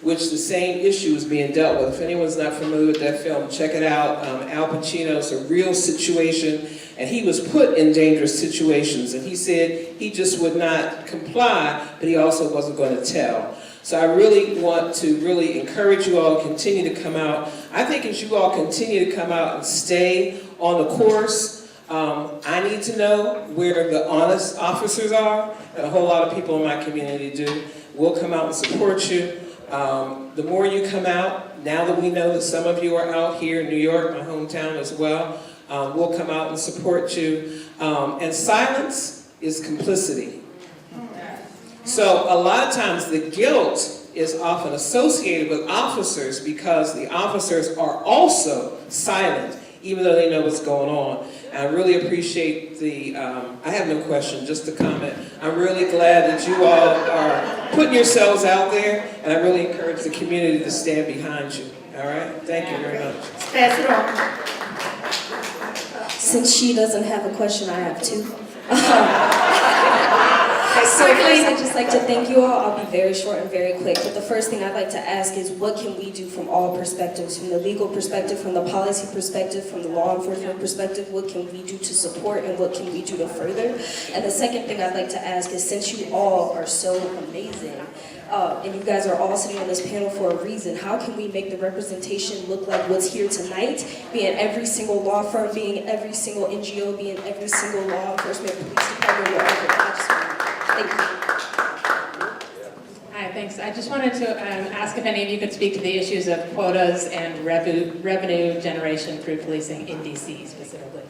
which the same issue is being dealt with. If anyone's not familiar with that film, check it out. Al Pacino's a real situation, and he was put in dangerous situations, and he said he just would not comply, but he also wasn't going to tell. So I really want to really encourage you all to continue to come out. I think as you all continue to come out and stay on the course, I need to know where the honest officers are, and a whole lot of people in my community do. We'll come out and support you. The more you come out, now that we know that some of you are out here in New York, my hometown as well, we'll come out and support you. And silence is complicity. So a lot of times the guilt is often associated with officers because the officers are also silent, even though they know what's going on. And I really appreciate I have no question, just a comment. I'm really glad that you all are putting yourselves out there, and I really encourage the community to stand behind you. All right? Thank you very much. Pass it on. Since she doesn't have a question, I have two. So first, I'd just like to thank you all. I'll be very short and very quick. But the first thing I'd like to ask is, what can we do from all perspectives? From the legal perspective, from the policy perspective, from the law enforcement perspective, what can we do to support and what can we do to further? And the second thing I'd like to ask is, since you all are so amazing, and you guys are all sitting on this panel for a reason, how can we make the representation look like what's here tonight, being every single law firm, being every single NGO, being every single law enforcement, police department, whatever. Thank you. Hi, thanks. I just wanted to ask if any of you could speak to the issues of quotas and revenue generation through policing in DC specifically.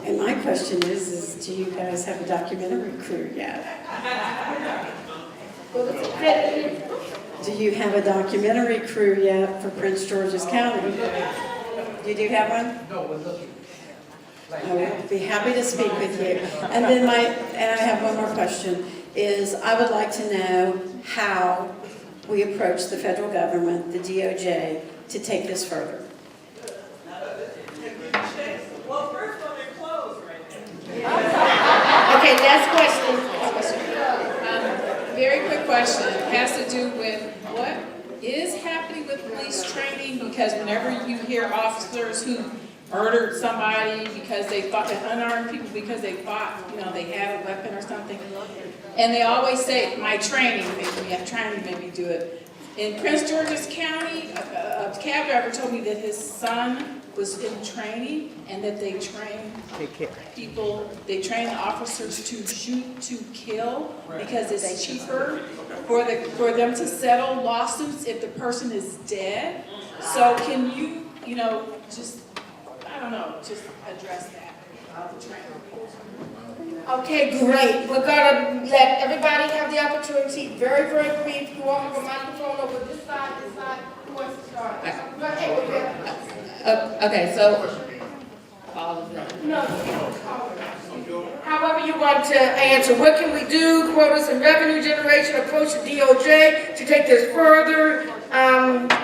And my question is do you guys have a documentary crew yet? Do you have a documentary crew yet for Prince George's County? You do have one? No, we're looking. I would be happy to speak with you. And then I have one more question, is I would like to know how we approach the federal government, the DOJ, to take this further. Well, first one, they're closed right now. Okay, last question. Very quick question. It has to do with what is happening with police training, because whenever you hear officers who murdered somebody because they thought, unarmed people because they thought, they had a weapon or something. And they always say, my training, maybe we have training, maybe do it. In Prince George's County, a cab driver told me that his son was in training and that they train people, they train the officers to shoot to kill because it's cheaper for them to settle lawsuits if the person is dead. So can you, just address that, the training? Okay, great. We're gonna let everybody have the opportunity, very, very brief. You all have a microphone over this side, who wants to start? Go ahead. Okay, so all of them. No, however you want to answer. What can we do, quotas and revenue generation, approach the DOJ to take this further,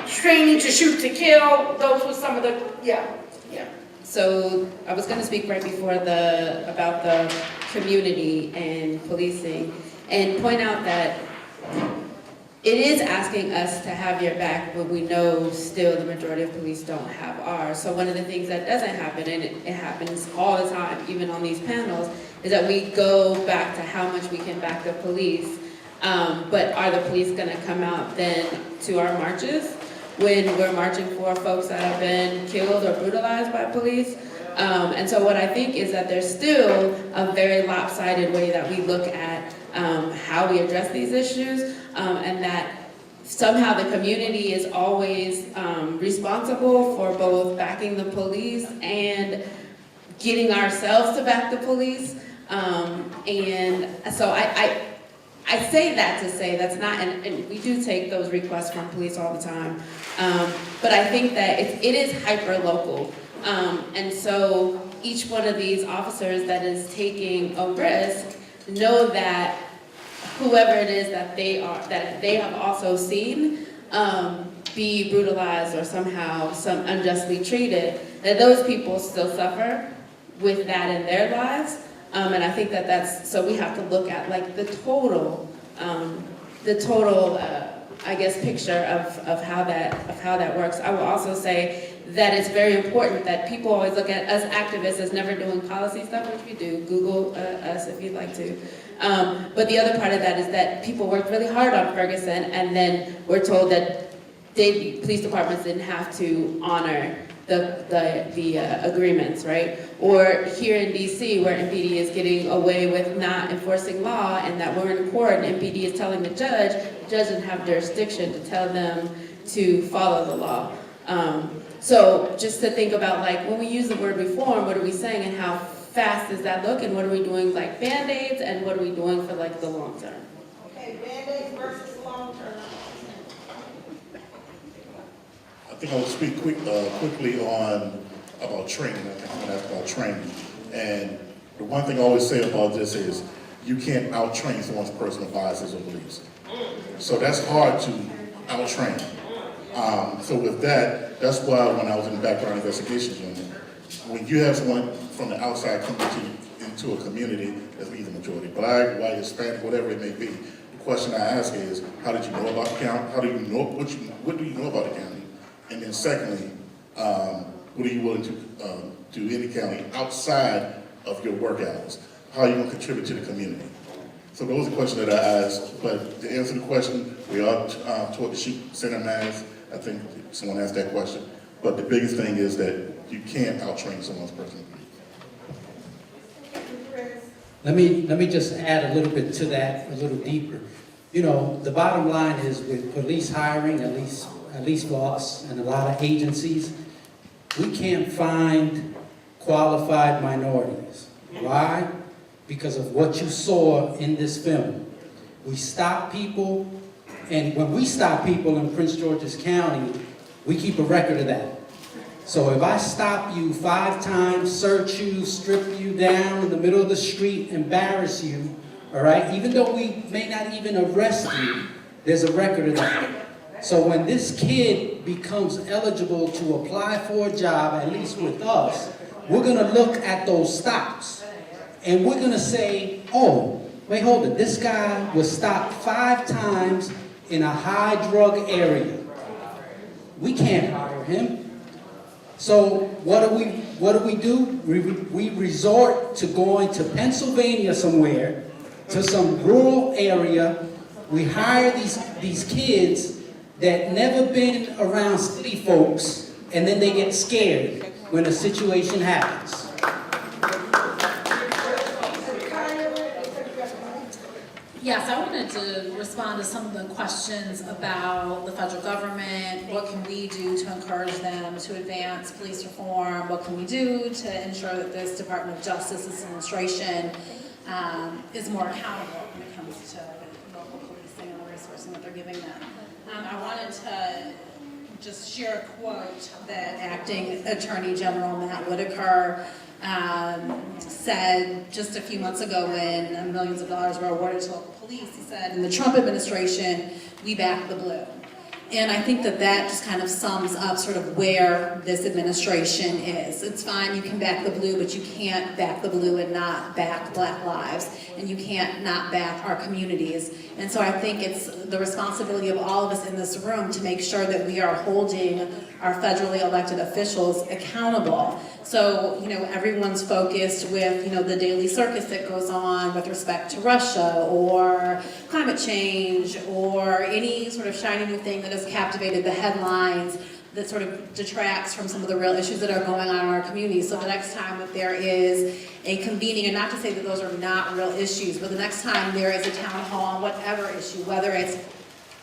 training to shoot to kill, those were some of the, yeah. So I was going to speak right before about the community and policing and point out that it is asking us to have your back when we know still the majority of police don't have ours. So one of the things that doesn't happen, and it happens all the time, even on these panels, is that we go back to how much we can back the police. But are the police going to come out then to our marches when we're marching for folks that have been killed or brutalized by police? And so what I think is that there's still a very lopsided way that we look at how we address these issues, and that somehow the community is always responsible for both backing the police and getting ourselves to back the police. And so I say that to say that's not, and we do take those requests from police all the time, but I think that it is hyper-local. And so each one of these officers that is taking a risk know that whoever it is that they have also seen be brutalized or somehow unjustly treated, that those people still suffer with that in their lives. And I think that's, so we have to look at like the total I guess, picture of how that works. I will also say that it's very important that people always look at us activists as never doing policy stuff, which we do. Google us if you'd like to. But the other part of that is that people worked really hard on Ferguson, and then we're told that police departments didn't have to honor the agreements, right? Or here in DC, where MPD is getting away with not enforcing law, and that we're in court and MPD is telling the judge doesn't have jurisdiction to tell them to follow the law. So just to think about, like, when we use the word reform, what are we saying, and how fast does that look, and what are we doing, like Band-Aids, and what are we doing for like the long term? Okay, Band-Aids versus long term. I think I'll speak quickly about training. I think I'm going to ask about training. And the one thing I always say about this is you can't out-train someone's personal biases or beliefs. So that's hard to out-train. So with that, that's why when I was in the background investigations unit, when you have someone from the outside coming into a community that's either majority black, white, Hispanic, whatever it may be, the question I ask is, how did you know about the county? How do you know, what do you know about the county? And then secondly, what are you willing to do in the county outside of your work hours? How are you going to contribute to the community? So those are the questions that I asked. But to answer the question, we are taught to shoot center mass. I think someone asked that question. But the biggest thing is that you can't out-train someone's personal belief. Let me just add a little bit to that, a little deeper. You know, the bottom line is with police hiring, at least for us and a lot of agencies, we can't find qualified minorities. Why? Because of what you saw in this film. We stop people, and when we stop people in Prince George's County, we keep a record of that. So if I stop you 5 times, search you, strip you down in the middle of the street, embarrass you, all right, even though we may not even arrest you, there's a record of that. So when this kid becomes eligible to apply for a job, at least with us, we're gonna look at those stops. And we're gonna say, oh, wait, hold it, this guy was stopped 5 times in a high drug area. We can't hire him. So what do? We resort to going to Pennsylvania somewhere, to some rural area. We hire these kids that never been around city folks, and then they get scared when a situation happens. Yes, I wanted to respond to some of the questions about the federal government. What can we do to encourage them to advance police reform? What can we do to ensure that this Department of Justice, this administration, is more accountable when it comes to local policing and the resourcing that they're giving them? I wanted to just share a quote that Acting Attorney General Matt Whitaker said just a few months ago when millions of dollars were awarded to local police. He said, in the Trump administration, we back the blue. And I think that that just kind of sums up sort of where this administration is. It's fine, you can back the blue, but you can't back the blue and not back Black lives. And you can't not back our communities. And so I think it's the responsibility of all of us in this room to make sure that we are holding our federally elected officials accountable. So, everyone's focused with, the daily circus that goes on with respect to Russia or climate change or any sort of shiny new thing that has captivated the headlines that sort of detracts from some of the real issues that are going on in our community. So the next time that there is a convening, and not to say that those are not real issues, but the next time there is a town hall on whatever issue, whether it's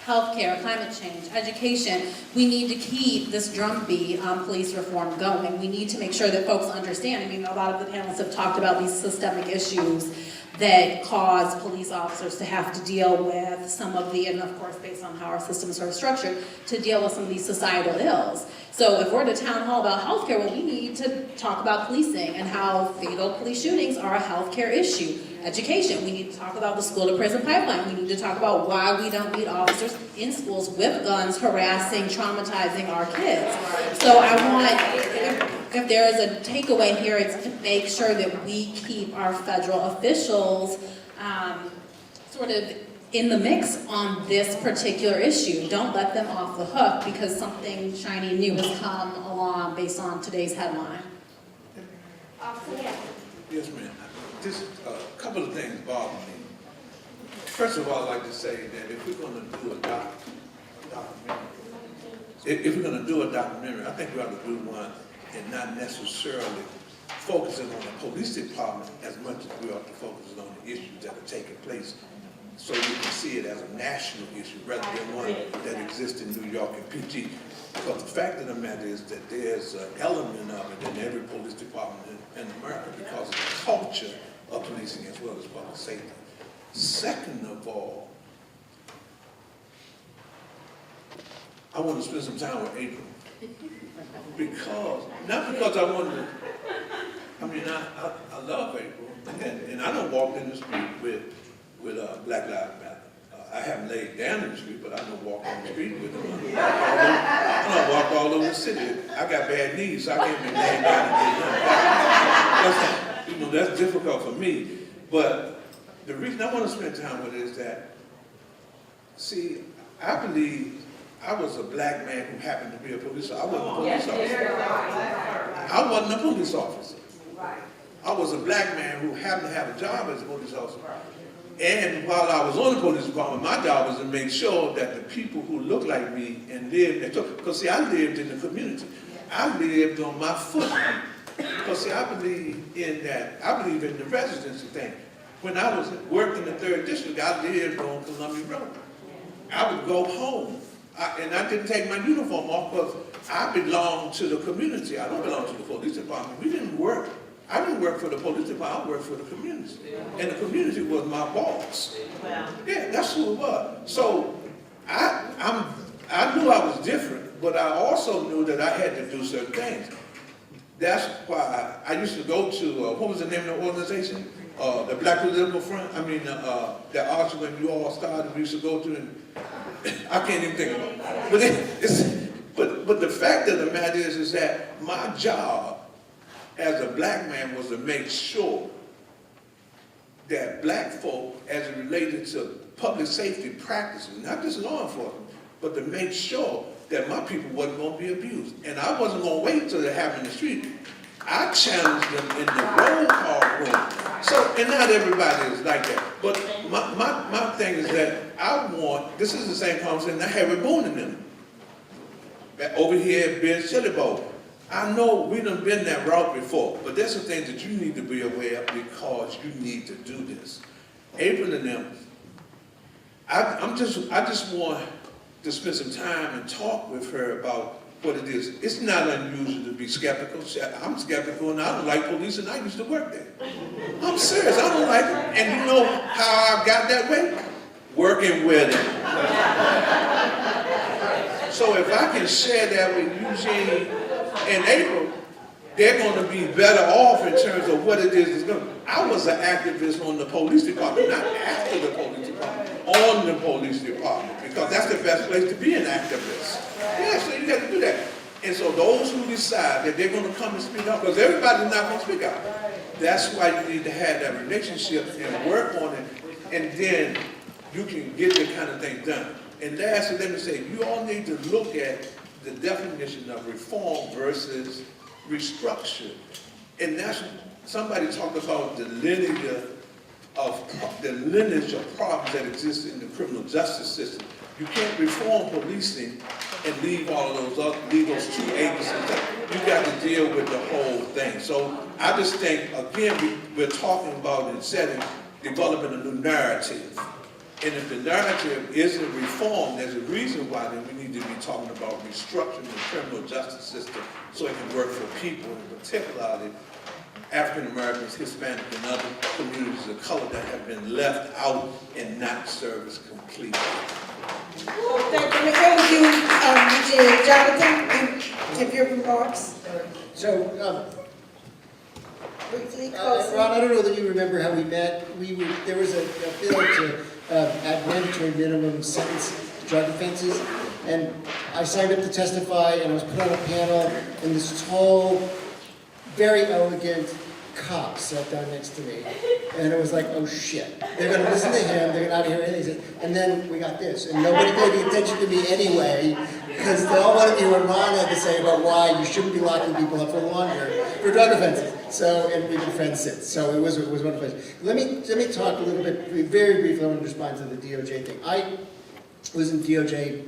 healthcare, climate change, education, we need to keep this drumbeat on police reform going. We need to make sure that folks understand. I mean, a lot of the panelists have talked about these systemic issues that cause police officers to have to deal with some of the, and of course based on how our system is sort of structured, to deal with some of these societal ills. So if we're at a town hall about healthcare, well, we need to talk about policing and how fatal police shootings are a healthcare issue. Education, we need to talk about the school to prison pipeline. We need to talk about why we don't need officers in schools with guns harassing, traumatizing our kids. So I want, if there is a takeaway here, it's to make sure that we keep our federal officials sort of in the mix on this particular issue. Don't let them off the hook because something shiny and new has come along based on today's headline. Yes, ma'am. Just a couple of things bother me. First of all, I'd like to say that if we're going to do a documentary, I think we ought to do one and not necessarily focusing on the police department as much as we ought to focus on the issues that are taking place, so we can see it as a national issue rather than one that exists in New York and PG. Because the fact of the matter is that there's an element of it in every police department in America because of the culture of policing as well as public safety. Second of all, I want to spend some time with April. Not because I want to, I love April, and I don't walk in the street with Black Lives Matter. I haven't laid down in the street, but I don't walk on the street with them. I don't walk all over the city. I got bad knees, so I can't be laying down and get that's difficult for me. But the reason I want to spend time with it is that, see, I believe I was a black man who happened to be a police officer. I wasn't a police officer. I was a black man who happened to have a job as a police officer. And while I was on the police department, my job was to make sure that the people who looked like me and lived, because see, I lived in the community. I lived on my footprint. Because see, I believe in that. I believe in the residency thing. When I was working in the 3rd District, I lived on Columbia Road. I would go home. And I didn't take my uniform off because I belonged to the community. I don't belong to the police department. We didn't work. I didn't work for the police department. I worked for the community. And the community was my boss. Yeah, that's who it was. So I knew I was different, but I also knew that I had to do certain things. That's why I used to go to, what was the name of the organization? The Black Political Front. The arch when you all started, we used to go to, and I can't even think of it. But the fact of the matter is that my job as a black man was to make sure that black folk, as it related to public safety practices, not just law enforcement, but to make sure that my people wasn't gonna be abused. And I wasn't gonna wait until it happened in the street. I challenged them in the roll call room. So, and not everybody is like that. But my thing is that I want, this is the same conversation I had with Boone and them. Back over here at Ben Chili Bowl. I know we done been that route before, but there's some things that you need to be aware of because you need to do this. April and them, I just want to spend some time and talk with her about what it is. It's not unusual to be skeptical. I'm skeptical and I don't like police and I used to work there. I'm serious, I don't like it. And you know how I got that way? Working with them. So if I can share that with Eugene and April, they're going to be better off in terms of what it is that's going to. I was an activist on the police department, not after the police department, on the police department, because that's the best place to be an activist. Yeah, so you got to do that. And so those who decide that they're going to come and speak up, because everybody's not going to speak out, that's why you need to have that relationship and work on it, and then you can get the kind of thing done. And lastly, let me say, you all need to look at the definition of reform versus restructure. And that's, somebody talked about the lineage of problems that exist in the criminal justice system. You can't reform policing and leave all of those two agencies. You got to deal with the whole thing. So I just think, again, we're talking about in setting, developing a new narrative. And if the narrative isn't reformed, there's a reason why then we need to be talking about restructuring the criminal justice system so it can work for people, and particularly African Americans, Hispanic, and other communities of color that have been left out and not serviced completely. Thank you. Over to you, Jonathan, give your remarks. So, Briefly, Ron, I don't know that you remember how we met. There was a bill to add mandatory minimum sentence to drug offenses, and I signed up to testify, and I was put on a panel, and this tall, very elegant cop sat down next to me, and it was like, oh shit, they're going to listen to him, they're not hear anything. And then we got this, and nobody paid any attention to me anyway, because they all wanted to hear what Ron had to say about why you shouldn't be locking people up for longer for drug offenses. So, and we've been friends since. So it was wonderful. Let me talk a little bit, very briefly. I want to respond to the DOJ thing. I was in DOJ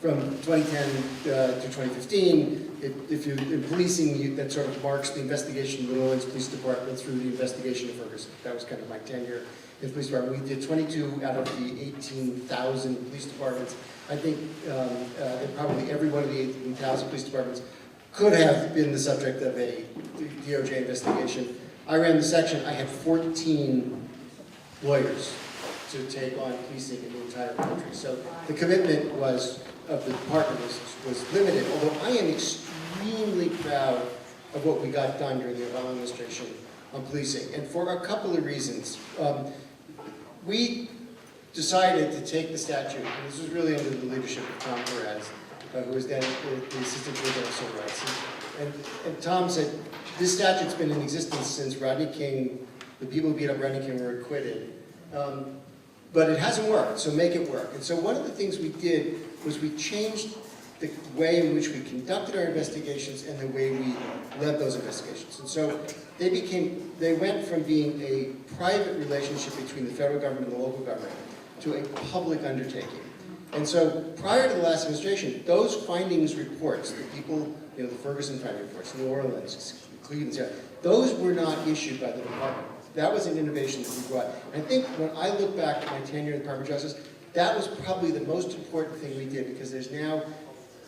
from 2010 to 2015. If you're in policing, that sort of marks the investigation of the New Orleans Police Department through the investigation of Ferguson. That was kind of my tenure in the police department. We did 22 out of the 18,000 police departments. I think probably every one of the 18,000 police departments could have been the subject of a DOJ investigation. I ran the section. I had 14 lawyers to take on policing in the entire country. So the commitment of the department was limited, although I am extremely proud of what we got done during the Obama administration on policing, and for a couple of reasons. We decided to take the statute, and this was really under the leadership of Tom Perez, who was then the Assistant Director of Civil Rights. And Tom said, this statute's been in existence since Rodney King, the people who beat up Rodney King were acquitted. But it hasn't worked, so make it work. And so one of the things we did was we changed the way in which we conducted our investigations and the way we led those investigations. And so they went from being a private relationship between the federal government and the local government to a public undertaking. And so prior to the last administration, those findings reports, the people, the Ferguson finding reports, New Orleans, Cleveland, those were not issued by the department. That was an innovation that we brought. And I think when I look back at my tenure in the Department of Justice, that was probably the most important thing we did, because there's now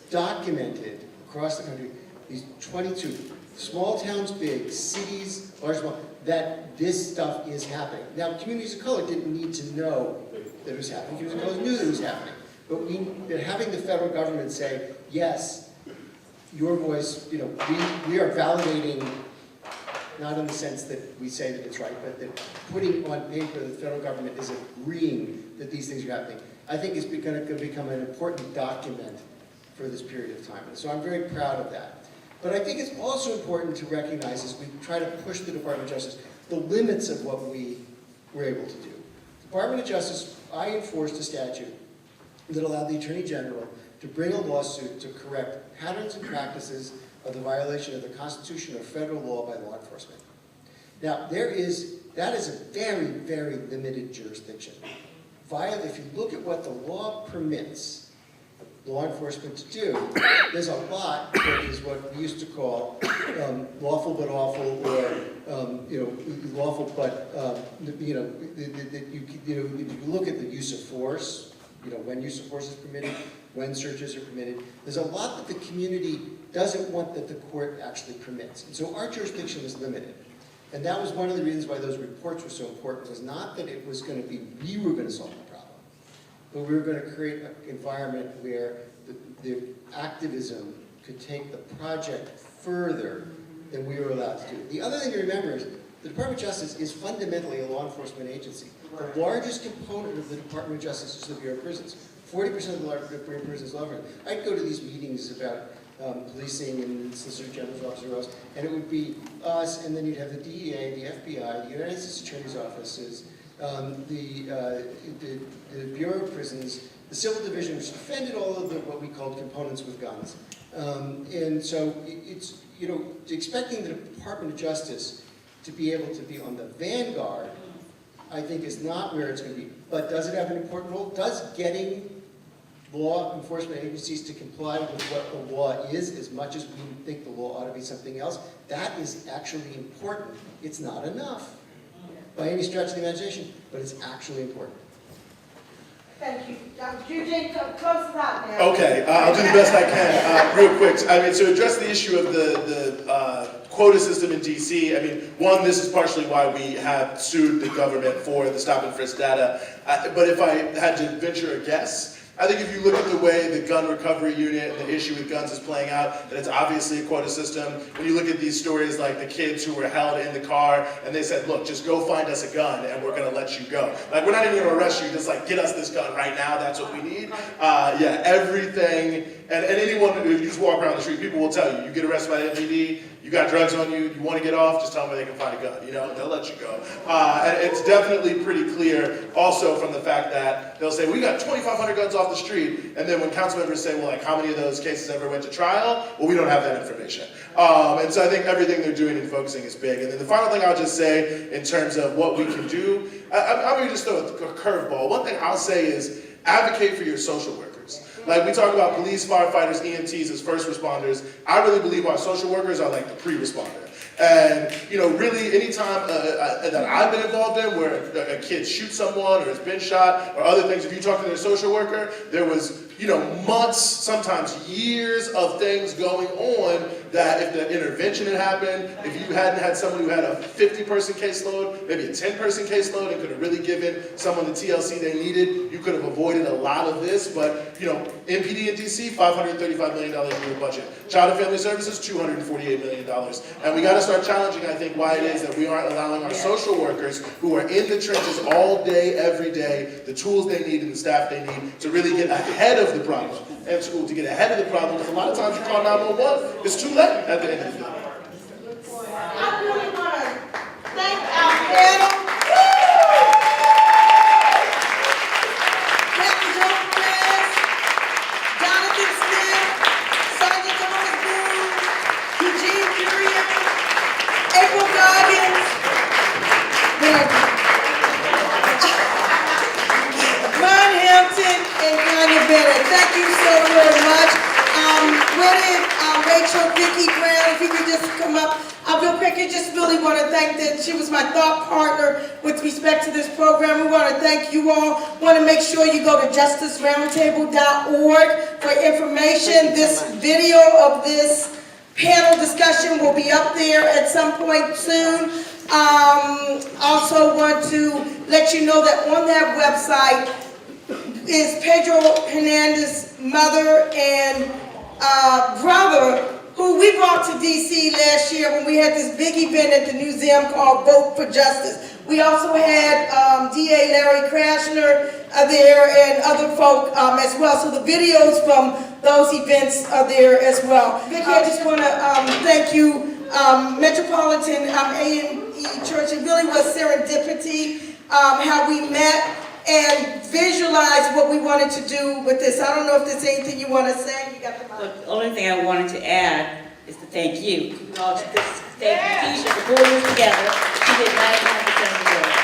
documented across the country, these 22 small towns, big cities, large, small, that this stuff is happening. Now, communities of color didn't need to know that it was happening. Communities of color knew that it was happening. But having the federal government say, yes, your voice, we are validating, not in the sense that we say that it's right, but that putting on paper the federal government is agreeing that these things are happening, I think is going to become an important document for this period of time. And so I'm very proud of that. But I think it's also important to recognize, as we try to push the Department of Justice, the limits of what we were able to do. The Department of Justice, I enforced a statute that allowed the Attorney General to bring a lawsuit to correct patterns and practices of the violation of the Constitution or federal law by law enforcement. Now, that is a very, very limited jurisdiction. If you look at what the law permits law enforcement to do, there's a lot that is what we used to call lawful but awful, or lawful but if you look at the use of force, when use of force is permitted, when searches are permitted, there's a lot that the community doesn't want that the court actually permits. And so our jurisdiction is limited. And that was one of the reasons why those reports were so important, was not that it was going to be, we were going to solve the problem, but we were going to create an environment where the activism could take the project further than we were allowed to do. The other thing to remember is the Department of Justice is fundamentally a law enforcement agency. The largest component of the Department of Justice is the Bureau of Prisons. 40% of the Bureau of Prisons is law enforcement. I'd go to these meetings about policing and Solicitor General's office or else, and it would be us, and then you'd have the DEA, the FBI, the United States Attorney's offices, the Bureau of Prisons, the Civil Division, which defended all of what we called components with guns. And so it's, expecting the Department of Justice to be able to be on the vanguard, I think, is not where it's going to be. But does it have an important role? Does getting law enforcement agencies to comply with what the law is, as much as we think the law ought to be something else, that is actually important. It's not enough by any stretch of the imagination, but it's actually important. Thank you. Eugene, close it out now. Okay, I'll do the best I can. Real quick, to address the issue of the quota system in DC, one, this is partially why we have sued the government for the stop and frisk data. But if I had to venture a guess, I think if you look at the way the gun recovery unit and the issue with guns is playing out, that it's obviously a quota system. When you look at these stories like the kids who were held in the car and they said, look, just go find us a gun and we're gonna let you go. Like, we're not even gonna arrest you, just like, get us this gun right now, that's what we need. Everything, and anyone, if you just walk around the street, people will tell you, you get arrested by the MPD, you got drugs on you, you want to get off, just tell them where they can find a gun, they'll let you go. And it's definitely pretty clear also from the fact that they'll say, we got 2,500 guns off the street, and then when council members say, well, like, how many of those cases ever went to trial? Well, we don't have that information. And so I think everything they're doing and focusing is big. And then the final thing I'll just say in terms of what we can do, I'm going to just throw a curveball. One thing I'll say is advocate for your social workers. Like, we talk about police, firefighters, EMTs as first responders. I really believe our social workers are like the pre-responder. And, really anytime that I've been involved in where a kid shoots someone or has been shot or other things, if you talk to their social worker, there was, months, sometimes years of things going on that if the intervention had happened, if you hadn't had someone who had a 50-person caseload, maybe a 10-person caseload, and could have really given someone the TLC they needed, you could have avoided a lot of this. But, MPD in DC, $535 million a year budget. Child and Family Services, $248 million. And we got to start challenging, I think, why it is that we aren't allowing our social workers who are in the trenches all day, every day, the tools they need and the staff they need to really get ahead of the problem. And to get ahead of the problem, because a lot of times you call 911, it's too late at the end of the day. I really want to thank our panel. Captain Joe Perez, Jonathan Smith, Sergeant Thomas Boone, Eugene Curia, April Goggins, Ron Hampton, and Kanye Bennett. Thank you so very much. Rachel, Vicki Brown, if you could just come up. Real quick, I just really want to thank that she was my thought partner with respect to this program. We want to thank you all. Want to make sure you go to justiceroundtable.org for information. This video of this panel discussion will be up there at some point soon. Also want to let you know that on that website is Pedro Hernandez's mother and brother, who we brought to DC last year when we had this big event at the museum called Vote for Justice. We also had DA Larry Krasner there and other folk as well. So the videos from those events are there as well. Vicki, I just want to thank you, Metropolitan AME Church. It really was serendipity how we met. and visualize what we wanted to do with this. I don't know if there's anything you want to say. You got the mic. Well, the only thing I wanted to add is to thank you. You all, thank Keisha for pulling this together. She did 99% of the work.